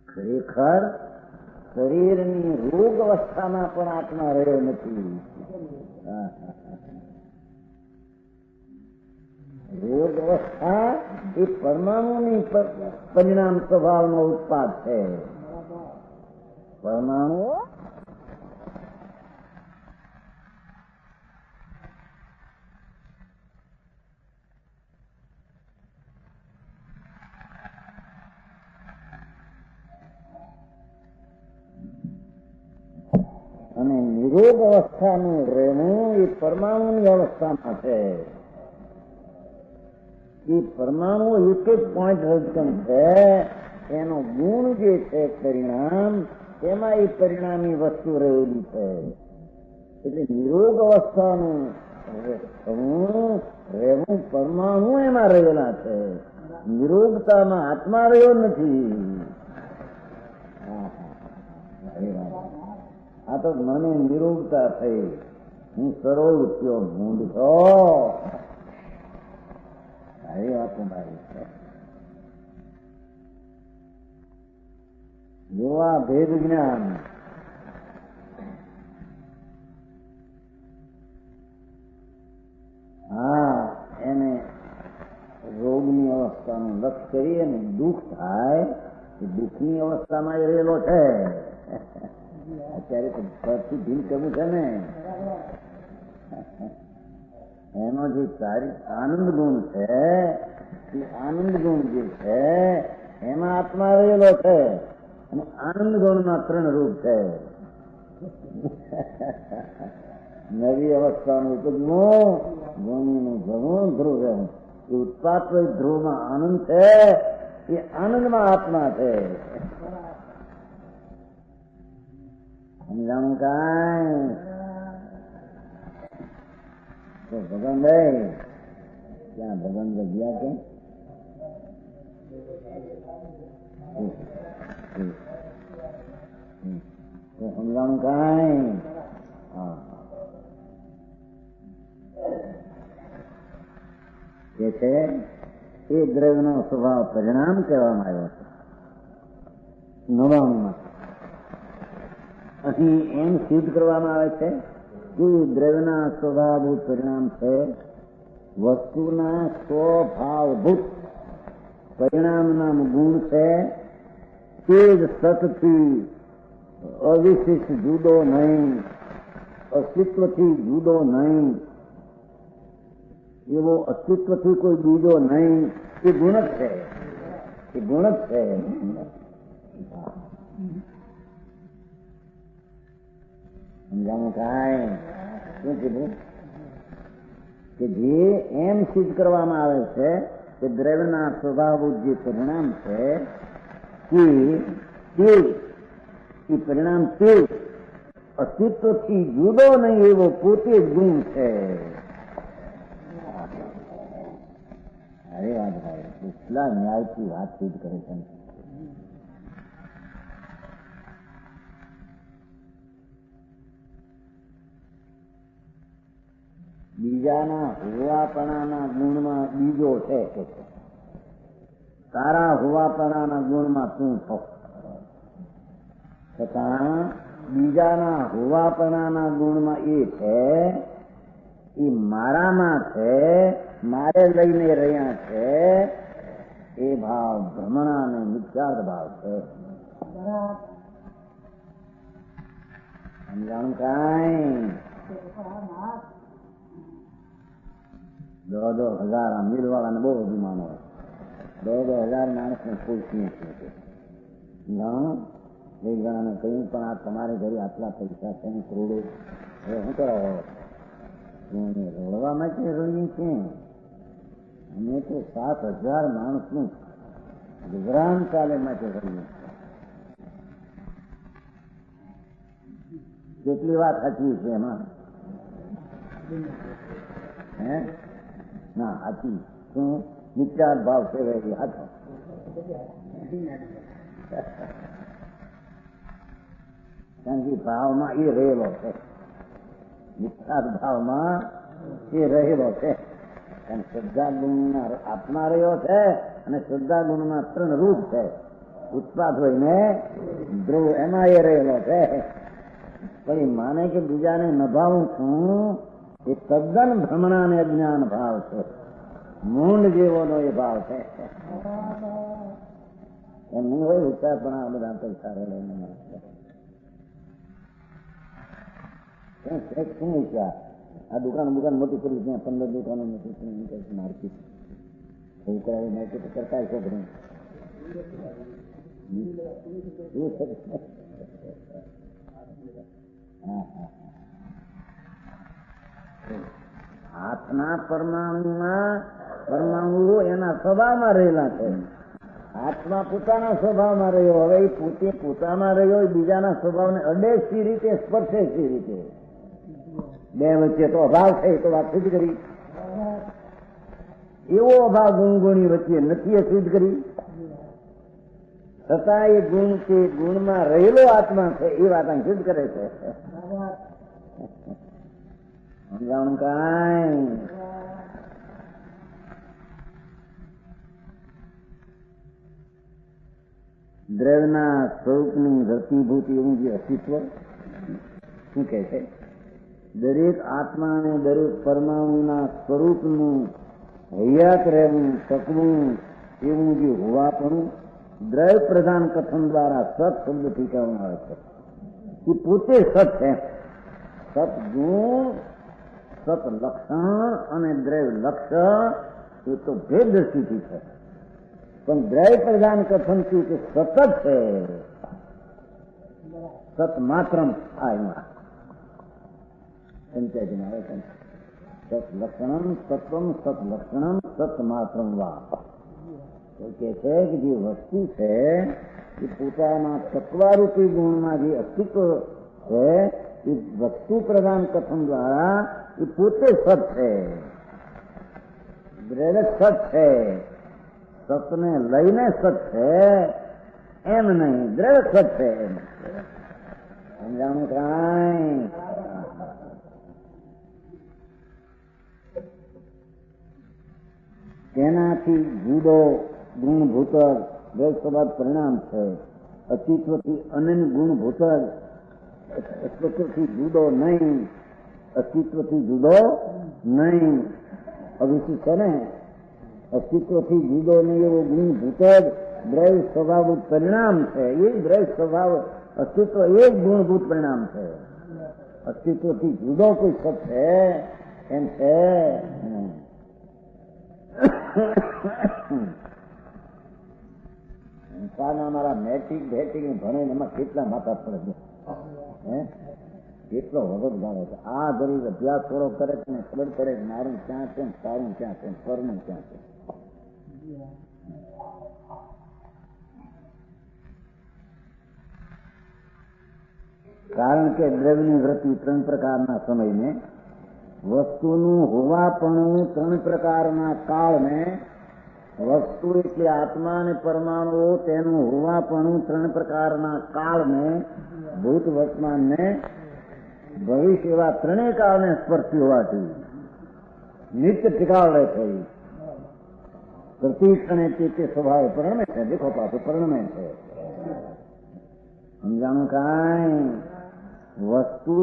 ખરેખર શરીરની રોગ અવસ્થામાં પણ આત્મા રહ્યો નથી. રોગ અવસ્થા એ પરમાણુની પરિણામ સ્વભાવનો ઉત્પાદ છે. પરમાણુ અને નિરોગ અવસ્થાનું રહેવું એ પરમાણુની અવસ્થામાં છે. એ પરમાણુ એક એક પોઈન્ટ રજકણ છે, એનો ગુણ જે છે પરિણામ, તેમાં એ પરિણામી વસ્તુ રહેલી છે. એટલે નિરોગ અવસ્થાનું રહેવું પરમાણુ એમાં રહેલા છે, નિરોગતામાં આત્મા રહ્યો નથી. આ તો મને નિરોગતા થઈ, હું કરોડ રૂપિયો મૂંડ છો. આવી વાતો મારી છે. જોવા ભેદ જ્ઞાન. હા, એને રોગની અવસ્થાનું લક્ષ કરીએ ને દુઃખ થાય, દુઃખની અવસ્થામાં એ રહેલો છે. અત્યારે તો ઘરથી ભીલ કરવું છે ને. એનો જે આનંદ ગુણ છે, એ આનંદ ગુણ જે છે એમાં આત્મા રહેલો છે. અને આનંદ ગુણના 3 રૂપ છે. નવી અવસ્થાનું ઉપજવું, ગુણનું જવું, ધ્રુવ રહેવું. એ ઉત્પાદ ધ્રુવમાં આનંદ છે, એ આનંદમાં આત્મા છે. સમજાણું કાંઈ? તો ભગવાન ભાઈ ક્યાં ભગવાન જગ્યા કે તો સમજાણું કાંઈ? હા, એ છે એ દ્રવ્યનો સ્વભાવ પરિણામ કહેવામાં આવ્યો છે 99 માં. અહીં એમ સિદ્ધ કરવામાં આવે છે કે દ્રવ્યના સ્વભાવભૂત પરિણામ છે વસ્તુના સ્વભાવભૂત પરિણામના ગુણ છે. તે જ સતથી અવિશિષ્ટ જુદો નહીં, અસ્તિત્વથી જુદો નહીં, એવો અસ્તિત્વથી કોઈ બીજો નહીં. એ ગુણ જ છે, એ ગુણ જ છે. સમજાવું કાંઈ? શું કીધું? કે જે એમ સિદ્ધ કરવામાં આવે છે કે દ્રવ્યના સ્વભાવભૂત જે પરિણામ છે એ પરિણામ તે અસ્તિત્વથી જુદો નહીં એવો પોતે જ ગુણ છે. અરે વાત ભાઈ, કેટલા ન્યાયથી વાત સિદ્ધ કરે છે. બીજાના હોવાપણાના ગુણમાં બીજો છે કે તારા હોવાપણાના ગુણમાં તું છો. છતાં બીજાના હોવાપણાના ગુણમાં એ છે, એ મારામાં છે, મારે લઈને રહ્યા છે. એ ભાવ ભ્રમણા અને મિથ્યાર્થ ભાવ છે. સમજાણું કાંઈ? 10,000 મિલવાળાને બહુ અભિમાન હોય. 10,000 માણસને કોઈ સિંહ છે. એક જણાને કહ્યું પણ આ તમારે ઘરે આટલા પૈસા છે ને કરોડો, હવે શું કરાવો? રડવા માટે રડીએ છીએ. અમે તો 7,000 માણસનું ગુજરાન ચાલે માટે રડીએ. કેટલી વાત સાચી છે એમાં? હે ના સાચી શું મિથ્યાર્થ ભાવ છે હાથો. કારણ કે ભાવમાં એ રહેલો છે, મિથ્યાર્થ ભાવમાં એ રહેલો છે. કારણ શ્રદ્ધા ગુણના આત્મા રહ્યો છે અને શ્રદ્ધા ગુણના 3 રૂપ છે. ઉત્પાદ હોય ને ધ્રુવ, એમાં એ રહેલો છે. પણ માને કે બીજાને નભાવું છું, એ તદ્દન ભ્રમણા અને અજ્ઞાન ભાવ છે. મૂંડ જેવોનો એ ભાવ છે. એમ નહીં હોય વિચાર પણ આ બધા પૈસા રહેલા શું વિચાર? આ દુકાન મોટી કરી ત્યાં 15 દુકાનો મોટી માર્કેટ એવું કરાવી નાખે તો કરતા છે. હાથના પરમાણુ એના સ્વભાવમાં રહેલા છે. આત્મા પોતાના સ્વભાવમાં રહ્યો. હવે એ પોતે પોતામાં રહ્યો, એ બીજાના સ્વભાવને અડે સી રીતે, સ્પર્શે સી રીતે. બે વચ્ચે તો અભાવ છે, તો વાત સિદ્ધ કરી. એવો અભાવ ગુણગુણી વચ્ચે નથી એ સિદ્ધ કરી. છતાં એ ગુણ કે ગુણમાં રહેલો આત્મા છે એ વાત અહીં સિદ્ધ કરે છે. સમજાણું કાંઈ? દ્રવ્યના સ્વરૂપની રતિભૂતિ એવું જે અસ્તિત્વ શું કહે છે? દરેક આત્મા અને દરેક પરમાણુના સ્વરૂપનું હૈયાત રહેવું, ટકવું એવું જે હોવાપણું દ્રવ્ય પ્રધાન કથન દ્વારા સત શબ્દથી કહેવામાં આવે છે. એ પોતે સત છે. સત ગુણ, સત લક્ષણ અને દ્રવ્ય લક્ષણ એ તો ભેદ સ્થિતિ છે. પણ દ્રવ્ય પ્રધાન કથન થયું કે સતત છે. સત માત્રમ આ એમાં પંચાયતીમાં આવે છે. સત લક્ષણમ સત્વમ સત લક્ષણમ સત માત્રમ વા. તો કે છે કે જે વસ્તુ છે એ પોતાના તત્વારૂપી ગુણમાં જે અસ્તિત્વ છે એ વસ્તુ પ્રધાન કથન દ્વારા એ પોતે સત છે. દ્રવ્ય સત છે. સતને લઈને સત છે એમ નહીં, દ્રવ્ય સત છે એમ. સમજાણું કાંઈ? તેનાથી જુદો ગુણભૂત દ્રવ્ય પરિણામ છે. અસ્તિત્વથી અનન્ય ગુણભૂત અસ્તિત્વથી જુદો નહીં, અસ્તિત્વથી જુદો નહીં. અવિષિત છે ને, અસ્તિત્વથી જુદો નહીં એવો ગુણભૂત દ્રવ્ય સ્વભાવ પરિણામ છે. એ દ્રવ્ય સ્વભાવ અસ્તિત્વ એ જ ગુણભૂત પરિણામ છે. અસ્તિત્વથી જુદો કોઈ સત છે એમ છે. અમારા મેટ્રિક ભણે એમાં કેટલા માથા પડે છે, કેટલો વખત ગાળે છે. આ ગરીબ અભ્યાસ થોડો કરે છે ને ખબર પડે મારું ક્યાં છે, સારું ક્યાં છે, પરનું ક્યાં છે. કારણ કે દ્રવ્યની વૃત્તિ ત્રણ પ્રકારના સમયને, વસ્તુનું હોવાપણું ત્રણ પ્રકારના કાળને, વસ્તુ એટલે આત્મા અને પરમાણુઓ તેનું હોવાપણું ત્રણ પ્રકારના કાળને, ભૂત વર્તમાનને ભવિષ્ય એવા ત્રણેય કાળને સ્પર્શી હોવાથી નિત્ય ટિકાવ રહે છે. પ્રતિ ક્ષણે તે સ્વભાવ પરિણમે છે. દેખો પાછું પરિણમે છે. સમજાણું કાંઈ? વસ્તુ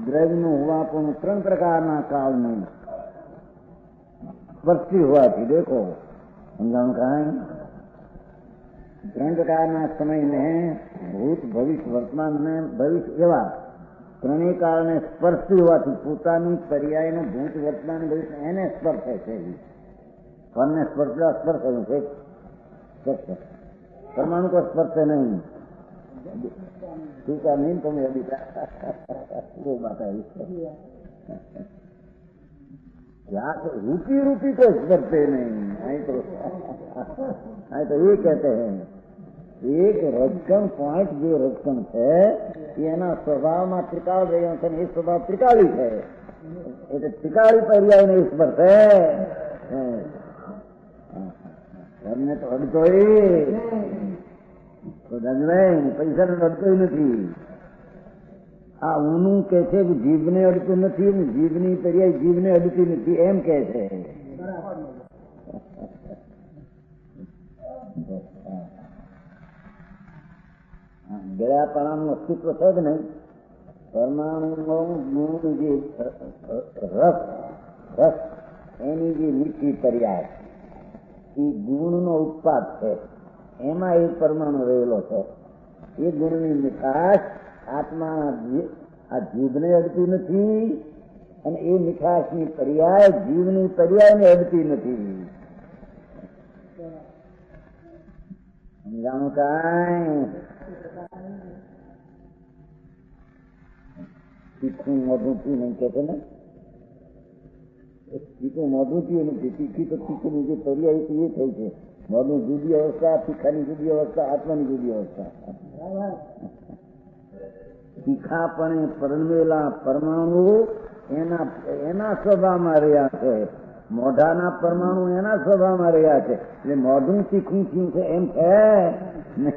દ્રવ્યનું હોવાપણું ત્રણ પ્રકારના કાળનું સ્પર્શી હોવાથી દેખો. સમજાણું કાંઈ? ત્રણ પ્રકારના સમયને ભૂત ભવિષ્ય વર્તમાન ને ભવિષ્ય એવા ત્રણેય કાળને સ્પર્શી હોવાથી પોતાની પર્યાયનું ભૂત વર્તમાન ભવિષ્ય એને સ્પર્શે છે. ફળને સ્પર્શેલું છે. પરમાણુ को स्पर्श नहीं, टीका नहीं तुम अभी वो बात है. क्या रूपी को स्पर्शे नहीं. तो ये कहते हैं એક રજકણ પોઈન્ટ જે રજકણ છે એના સ્વભાવમાં ત્રિકાળ રહ્યો છે. એ સ્વભાવ ત્રિકાળી છે એટલે ત્રિકાળી પર્યાય ને સ્પર્શે. ઘરને તો અડતોય તો દંડભાઈ પૈસા ને અડતોય નથી. આ ઊનું કે છે કે જીભને અડતું નથી ને જીભની પર્યાય જીભને અડતી નથી એમ કે છે. ગળાપણાનું અસ્તિત્વ છે જ નહીં. પરમાણુનો ગુણ જે રસ એની જે મીઠી પર્યાય એ ગુણનો ઉત્પાદ છે. એમાં એક પરમાણુ રહેલો છે. એ ગુણની મીઠાશ આત્મા આ જીભને અડતી નથી અને એ મીઠાશની પર્યાય જીવની પર્યાયને અડતી નથી. સમજાણું કાંઈ? તીખું મોઢું થયું નહીં કે છે ને, તીખું મોઢું થયું નથી. તીખી તો તીખું જે પર્યાય એ થઈ છે. મોઢું જુદી અવસ્થા, તીખાની જુદી અવસ્થા, આત્માની જુદી અવસ્થા. તીખાપણે પરણવેલા પરમાણુ એના સ્વભાવમાં રહ્યા છે. મોઢાના પરમાણુ એના સ્વભાવમાં રહ્યા છે. એટલે મોઢું તીખું થયું છે એમ છે.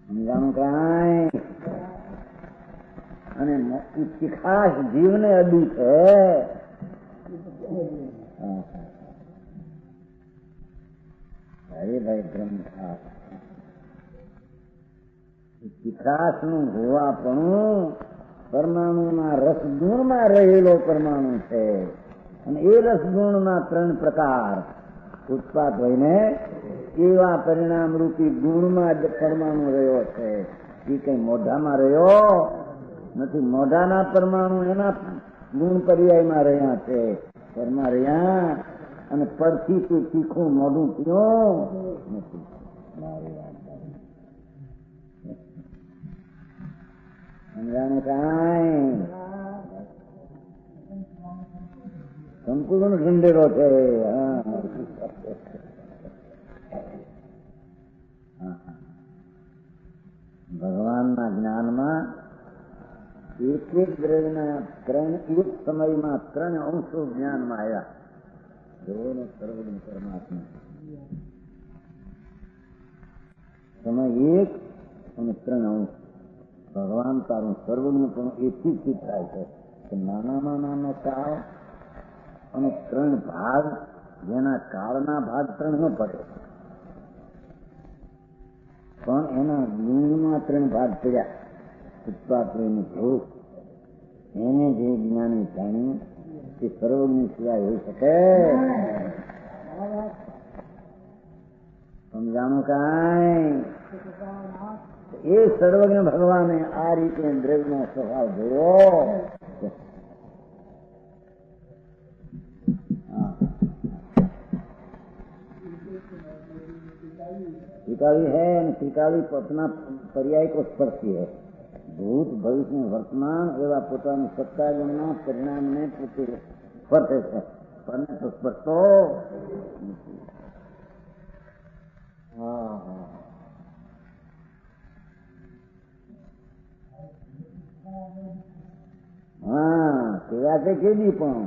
સમજાણું કાંઈ? ચિખાશ જીવને અડી છે. હરિભાઈ બ્રહ્મખાસ ચિખાશનું હોવાપણું પરમાણુના રસગુણમાં રહેલો પરમાણુ છે. અને એ રસગુણમાં 3 પ્રકાર ઉત્પાદ હોઈને એવા પરિણામ રૂપી ગુણમાં જ પરમાણુ રહ્યો છે. એ કઈ મોઢામાં રહ્યો નથી. મોઢાના પરમાણુ એના ગુણ પર્યાયમાં રહ્યા છે. ઘરમાં રહ્યા અને પરથી તું તીખું મોઢું પીયો નથી. સમજાણું કાંઈ? સંપૂર્ણ ઢંઢેરો છે. ભગવાનના જ્ઞાનમાં એક દ્રવ્યના 3 એક સમયમાં 3 અંશો જ્ઞાનમાં આવ્યા. જોવાનો સર્વગુણ પરમાત્મા સમય 1 અને 3 અંશ. ભગવાન તારું સર્વગુણ પણ એથી જ થાય છે કે નાનામાં નાનો કાળ અને 3 ભાગ, જેના કાળના ભાગ 3 ન પડે પણ એના ગુણમાં 3 ભાગ પડ્યા. ઉત્પાદનું ભૂખ એને જે જ્ઞાની જાણ્યું તે સર્વજ્ઞ સિવાય હોઈ શકે? સમજાણું કાંઈ? એ સર્વજ્ઞ ભગવાને આ રીતે દ્રવ્યનો સ્વભાવ જોયો. त्रिकाली है त्रिकाली अपना पर्याय को स्पर्शी है. भूत भविष्य वर्तमान एवं પોતાની સત્તા ગુણના પરિણામને પોતે સ્પર્શે છે. પણ તો સ્પર્શતો કેવા છે કેદી પણ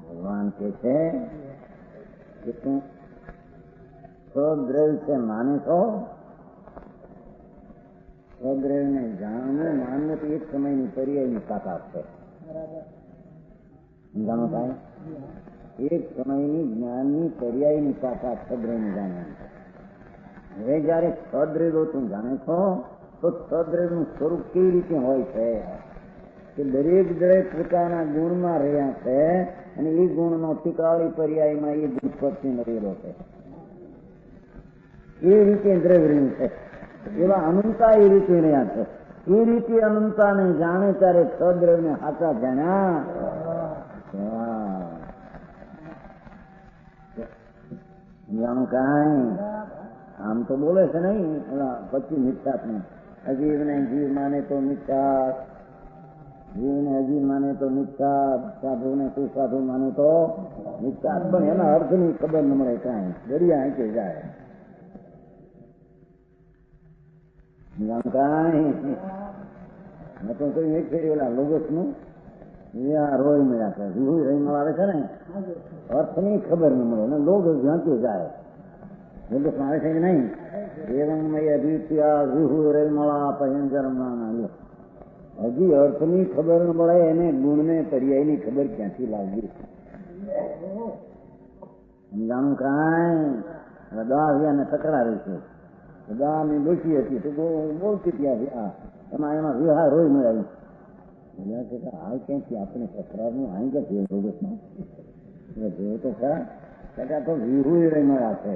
ભગવાન કે છે કે તું સ્વદ્રવ્ય છે માને છો? સ્વદ્રવ્યને જાણવું માનવું તો એક સમયની પર્યાયની તાકાત છે. સમજાણો થાય? એક સમયની જ્ઞાનની પર્યાયની તાકાત સ્વદ્રવ્યને જાણવાની. હવે જયારે સ્વદ્રવ્ય તું જાણે છો તો સ્વદ્રવ્યનું સ્વરૂપ કેવી રીતે હોય છે કે દરેક પોતાના ગુણમાં રહ્યા છે અને એ ગુણનો ટીકાળી પર્યાયમાં એ ગુણ સ્પર્શી રહેલો છે. એ રીતે દ્રવ્ય રહ્યું છે. એવા અનંતા એ રીતે રહ્યા છે. એ રીતે અનંતાને જાણે ત્યારે સદ્રવ્યને હાચા જાણ્યા. જાણું કાંઈ આમ તો બોલે છે નહીં પછી મિથ્યાત્મ અજીવને જીવ માને તો મિથ્યા, જીવને અજીવ માને તો મિથ્યા, સાધુને સુસાધુ માને તો મિથ્યા. પણ એના અર્થની ખબર ન મળે કાંઈ. દરિયા આંકે જાય કાંઈ. મેં તો કહ્યું એક ફેરી ઓલા લોગસનું રોય મળ્યા કરે વિહુ રહી મળે છે ને અર્થની ખબર ન મળે ને લોગ ઝાંકે જાય. લોગસ આવે છે કે નહીં? એવમય અદ્વિત્યા વિહુ રહી મળા ભયંકર હજી અર્થની ખબર ન મળે એને ગુણને પર્યાયની ખબર ક્યાંથી લાગી? સમજાણું કાંઈ? દા વ્યાને તકરાર છે. દાની બેઠી હતી તો બોલતી ત્યાં એમાં વિહાર રોય મળ્યું. આ ક્યાંથી આપણે તકરારનું આ ક્યાંથી રોગસમાં જોયું તો ખરા તો વિહુ રહી મળ્યા છે.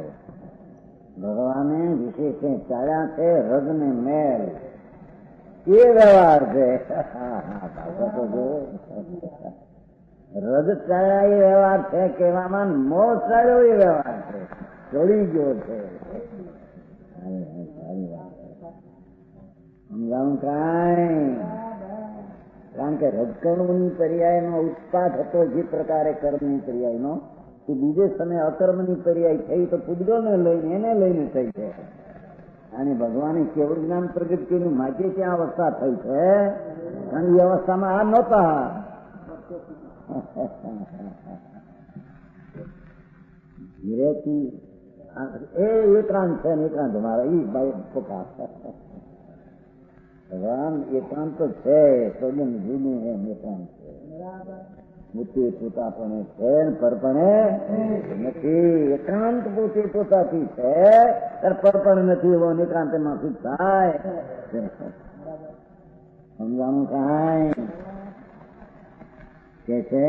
ભગવાને વિશેષ ચાલ્યા છે રજ ને મેલ એ વ્યવહાર છે. રજ ચાલ્યા એ વ્યવહાર છે કહેવામાં મોહ ચાલ્યો એ વ્યવહાર છે. ચડી ગયો છે. સમજાવું કાંઈ? કારણ કે રજકર્મની પર્યાયનો ઉત્પાદ હતો જે પ્રકારે કર્મની પર્યાયનો કે બીજે સમયે અકર્મની પર્યાય થઈ તો પૂજગલને લઈને એને લઈને થઈ છે. અને ભગવાને કેવળ જ્ઞાન પ્રગટ કર્યું માટે ત્યાં અવસ્થા થઈ છે. કારણ એ અવસ્થામાં આ નહોતા. ધીરેથી એ એકાંત છે ને એકાંત મારા ઈ ભાઈ પોતા ભગવાન એકાંત તો છે સદન જુદું એમ એકાંત છે પોતે પોતાપણે છે ને પરપણે નથી. એકાંત પોતે પોતાથી છે પરપણ નથી એવો એકાંત માંથી થાય સમજાણું કાંઈ કે છે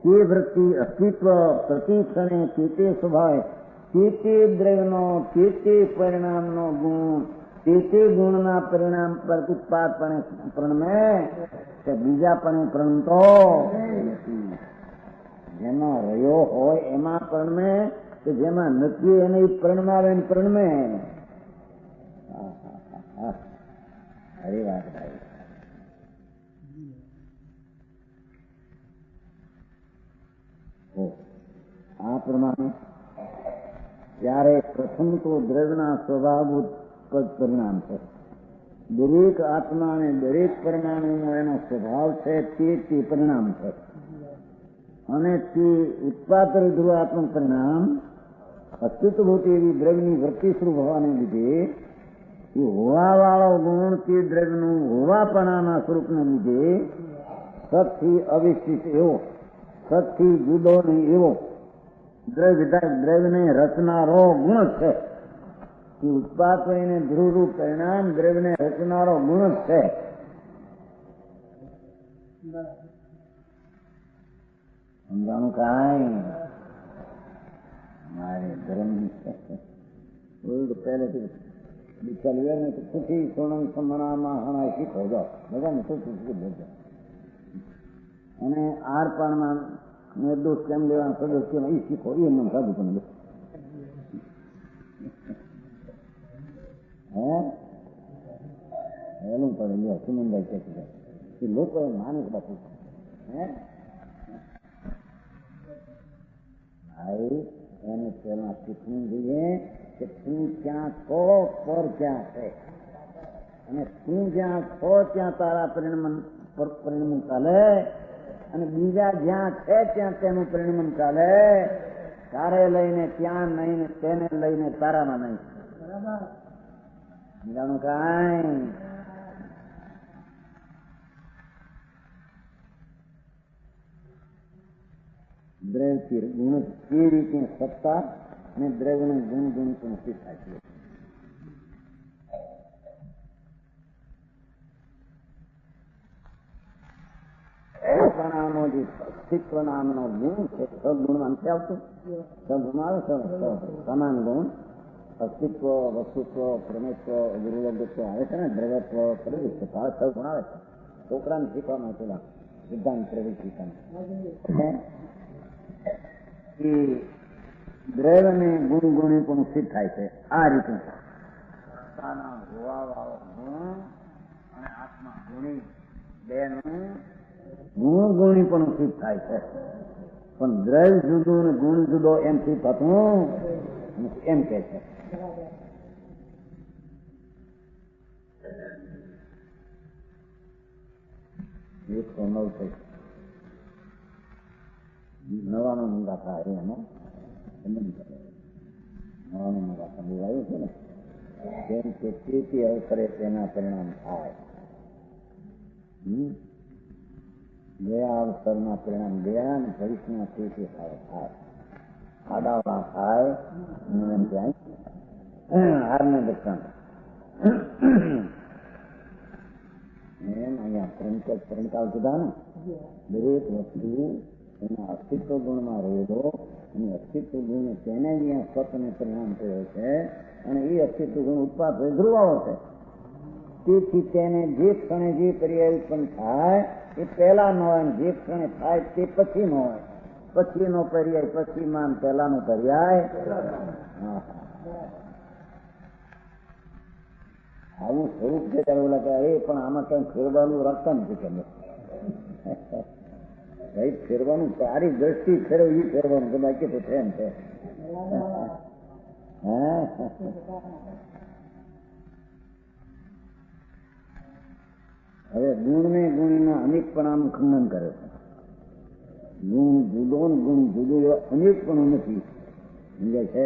તે વૃત્તિ અસ્તિત્વ પ્રતિક્ષણે તે સ્વભાવ તે દ્રવ્યનો તે પરિણામનો ગુણ તે ગુણના પરિણામ પર ઉત્પાદપણે પ્રણમે કે બીજાપણે પ્રણતો નથી. જેમાં રહ્યો હોય એમાં પ્રણમે કે જેમાં નથી એને પ્રણમાવે ને પ્રણમે. હરી વાત ભાઈ. આ પ્રમાણે ત્યારે પ્રથમ તો દ્રવ્યના સ્વભાવભૂત પરિણામ છે. દરેક આત્મા અને દરેક પરમાણુનો એનો સ્વભાવ છે તે પરિણામ છે અને તે ઉત્પાદક ધ્રુવાત્મક પરિણામ અસ્તિત્વભૂત એવી દ્રવ્યની વૃત્તિ સ્વરૂપ હોવાને લીધે એ હોવાવાળો ગુણ તે દ્રવ્યનું હોવાપણાના સ્વરૂપને લીધે સતથી અવિશિષ્ટ એવો સતથી જુદો નહીં એવો દ્રવ્યને રચનારો ગુણ છે. એ ઉત્પાદ કરીને ધ્રુવરૂપ પરિણામ દ્રવ્યને રચનારો ગુણ છે. સમજાણું કાંઈ મારે ધર્મ પહેલેથી ચાલ્યું ને પૂછી સોનમ સમણામાં હણા શીખો જાઓ બધાને શું બોલજો અને આર પાણમાં નિર્દોષ કેમ લેવાના સદસ્ય એ શીખો એ મન સાધુ પણ એનું પડે લ્યો સુમનભાઈ કે એ લોકો માને બાપુ ભાઈ એને પેલા શીખવું જોઈએ કે તું ક્યાં છો પર ક્યાં છે અને તું જ્યાં છો ત્યાં તારા પરિણમન ચાલે અને બીજા જ્યાં છે ત્યાં તેનું પરિણમન ચાલે. તારે લઈને ત્યાં નહીં ને તેને લઈને તારામાં નહીં. જાણું કાંઈ દ્રવ્ય ગુણ એ રીતે સત્તા અને દ્રવ્યનું ગુણ ગુણ પણ થાય છે. જે અસ્તિત્વ નામનો ગુણ છે સદગુણમાં નથી આવતું. સદગુણ આવે સમાન ગુણ અસ્તિત્વ વસ્તુત્વ પ્રમેત્વ ગુરુવગત્વ આવે છે ને દ્રવ્યત્વ પ્રવૃત્તિ સદગુણ આવે છે. છોકરાને શીખવામાં પેલા સિદ્ધાંત પ્રવૃત્તિ એ દ્રવ્યને ગુણ ગુણી પણ સિદ્ધ થાય છે. આ રીતે હોવાવાળો ગુણ અને આત્મા ગુણી બેનું ગુણ ગુણી પણ સિદ્ધ થાય છે. પણ દ્રવ્ય જુદું ને ગુણ જુદો એમ સિદ્ધ થતું એમ કે છે. એકસો 9 છે 99 મુંગા થાય એનો 99 મુંગા સમજાયું છે ને કેમ કે તે અવસરે તેના પરિણામ થાય. ગયા અવસરના પરિણામ ગયા અને ભવિષ્યના તે થાય. આડાવડા થાય હારને દર્શન એમ અહીંયા ત્રણકાલ કીધા ને દરેક વસ્તુ એના અસ્તિત્વ ગુણમાં રહેલો અને અસ્તિત્વ ગુણ તેને અહીંયા સ્વતને પરિણામ થયો છે અને એ અસ્તિત્વ ગુણ ઉત્પાદ ધ્રુવાઓ છે. તેથી તેને જે ક્ષણે જે પર્યાય ઉત્પન્ન થાય એ પહેલા ન હોય જે ક્ષણે થાય તે પછી ન હોય. પછીનો પર્યાય પછી માન પહેલાનો પર્યાય. આવું સ્વરૂપ છે ત્યારે એવું લાગે એ પણ આમાં કઈ ફેરવાનું રાખતા નથી કે ભાઈ ફેરવાનું તારી દ્રષ્ટિ ફેરવ એ ફેરવાનું તો બાકી તો છે એમ છે. હવે ગુણ ને ગુણીના અનેકપણાનું ખંડન કરે છે. ગુણ જુદો ને ગુણ જુદો એવા અનેકપણું નથી સમજાય છે.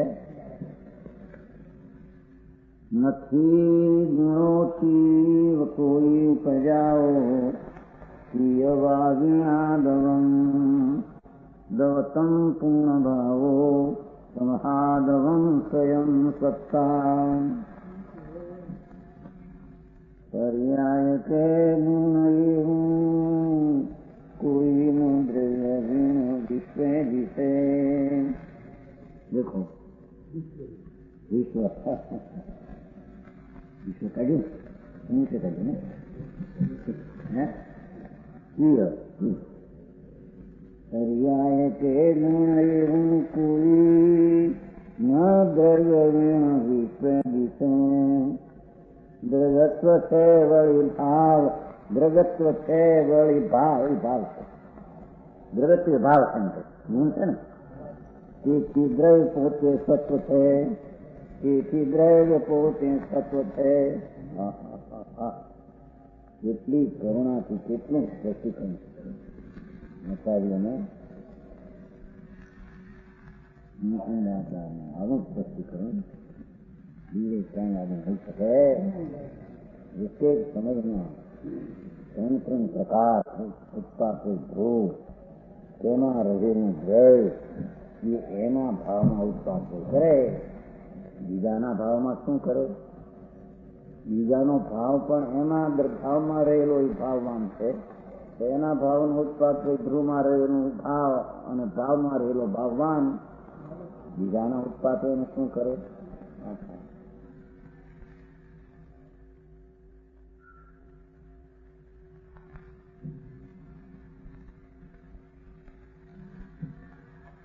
નથી ગુણોથી કોઈ પ્રજાઓ યવા દવમ દવતમ પૂર્ણ ભાવો સમહાદવમ સ્વયં સત્તા પર્યાય કે ગુણ કોઈ દ્રવ્ય ગુણ વિશ્વ વિશે દેખો વિશ્વ વિશ્વ કાઢ્યું નીચે કાઢ્યું ને પર્યાય કે ગુણ એવું કોઈ ન દ્રવ્ય ગુણ વિશ્વ વિશે દ્રગત્વ છે વળી ભાવ દ્રગત્વ છે વળી ભાવ ભાવ છે દ્રગત્વ ભાવ છે ગુણ છે ને તેથી દ્રવ્ય પોતે સત્વ છે તેથી દ્રવ્ય પોતે સત્વ છે કેટલી કરુણાથી કેટલું સ્પષ્ટીકરણ મતાવીઓને આવું સ્પષ્ટીકરણ બીજે ક્યાંય આવું થઈ શકે વિશેષ સમજમાં ત્રણ પ્રકાર ઉત્પાદ ધ્રુવ તેમાં રહેલું દ્રવ્ય એ એના ભાવમાં ઉત્પાદ કરે બીજાના ભાવમાં શું કરે બીજાનો ભાવ પણ એમાં ભાવમાં રહેલો એ ભાવવાન છે તો એના ભાવનો ઉત્પાદ ધ્રુવમાં રહેલું ભાવ અને ભાવમાં રહેલો ભાવવાન બીજાના ઉત્પાદો એને શું કરે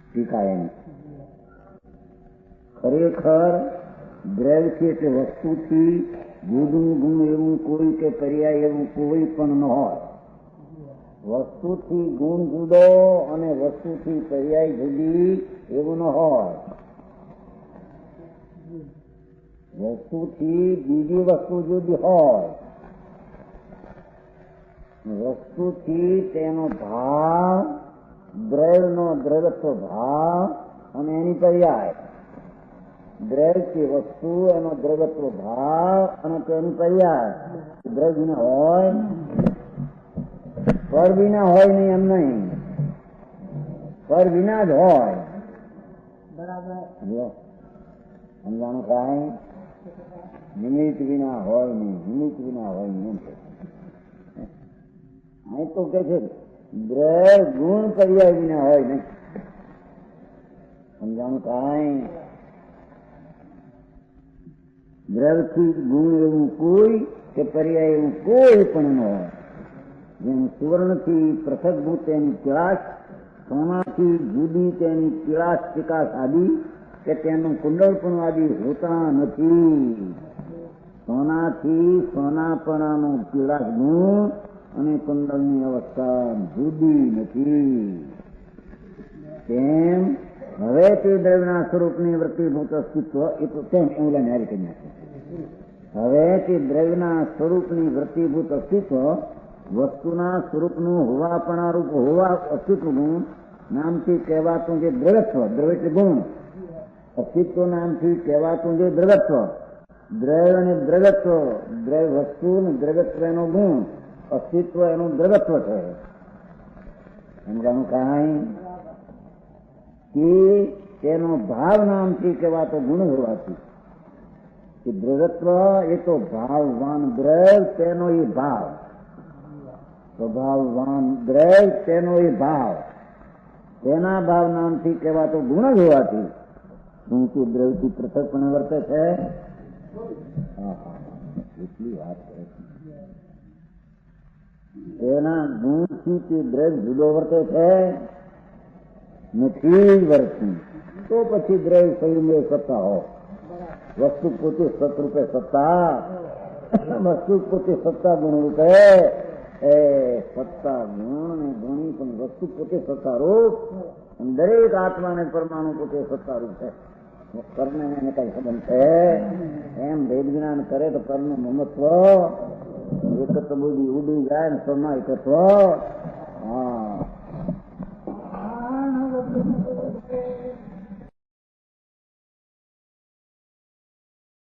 ટીકા એમ ખરેખર દ્રવ્યથી એટલે વસ્તુથી જુદું ગુણ એવું કોઈ કે પર્યાય એવું કોઈ પણ ન હોય વસ્તુથી ગુણ જુદો અને વસ્તુથી પર્યાય જુદી એવું ન હોય વસ્તુથી બીજી વસ્તુ જુદી હોય વસ્તુથી તેનો ભાવ દ્રવ્યનો દ્રવ્યત્વ ભાવ અને એની પર્યાય દ્રવ્યથી વસ્તુ એનો દ્રવ્યત્વ ભાવ અને તેની પર્યાય દ્રવ્ય વિના હોય પર વિના હોય નહીં એમ નહીં પર વિના જ હોય બરાબર સમજાણું કાંઈ નિમિત્ત વિના હોય નહીં નિમિત્ત વિના હોય નહીં અહીં તો કે છે દ્રવ્ય ગુણ પર્યાય વિના હોય નહીં સમજાણું કાંઈ દ્રવ્યથી ગુણ એવું કોઈ કે પર્યાય એવું કોઈ પણ ન હોય જેમ સુવર્ણથી પૃથકભૂત તેની તિલાશ સોનાથી જુદી તેની તિલાશ ચિકાસ આદિ કે તેનું કુંડળપણું આદિ હોતા નથી સોનાથી સોનાપણાનો તિલાશ ગુણ અને કુંડળની અવસ્થા જુદી નથી તેમ હવે તે દ્રવ્યના સ્વરૂપની વૃત્તિભૂત અસ્તિત્વ એ તો તેમ એવું ન્યારી કરી નાખે હવે તે દ્રવ્યના સ્વરૂપની વૃત્તિભૂત અસ્તિત્વ વસ્તુના સ્વરૂપનું હોવાપણારૂપ હોવા અસ્તિત્વ ગુણ નામથી કહેવાતું જે દ્રવ્યત્વ દ્રવ્ય એટલે ગુણ અસ્તિત્વ નામથી કહેવાતું જે દ્રવ્યત્વ દ્રવ્ય અને દ્રવ્યત્વ દ્રવ્ય વસ્તુ અને દ્રવ્યત્વ એનો ગુણ અસ્તિત્વ એનું દ્રવ્યત્વ છે સમજાનું કાંઈ કે તેનો ભાવ નામથી કહેવાતો ગુણ હોવાથી કે દ્રવ્યત્વ એ તો ભાવવાન દ્રવ્ય તેનો એ ભાવ સ્વભાવવાન દ્રવ્ય તેનો એ ભાવ તેના ભાવ નામથી કહેવાતો ગુણ જ હોવાથી શું કે દ્રવ્યથી પૃથક પણ વર્તે છે એટલી વાત કરે છે તેના ગુણથી તે દ્રવ્ય જુદો વર્તે છે નથી વર્તતું તો પછી દ્રવ્ય શરીર સત્તા હો વસ્તુ પોતે સતરૂપે સત્તા વસ્તુ પોતે સત્તા ગુણ રૂપે એ સત્તા ગુણ ને ગુણી પણ વસ્તુ પોતે સત્તારૂપ દરેક આત્માને પરમાણુ પોતે સત્તારૂપ છે કર્મને એને કઈ સંબંધ છે એમ ભેદ જ્ઞાન કરે તો કર્મનું મમત્વ એકત્વ બુદ્ધિ ઉડી જાય ને સ્વમાં એકત્વ હા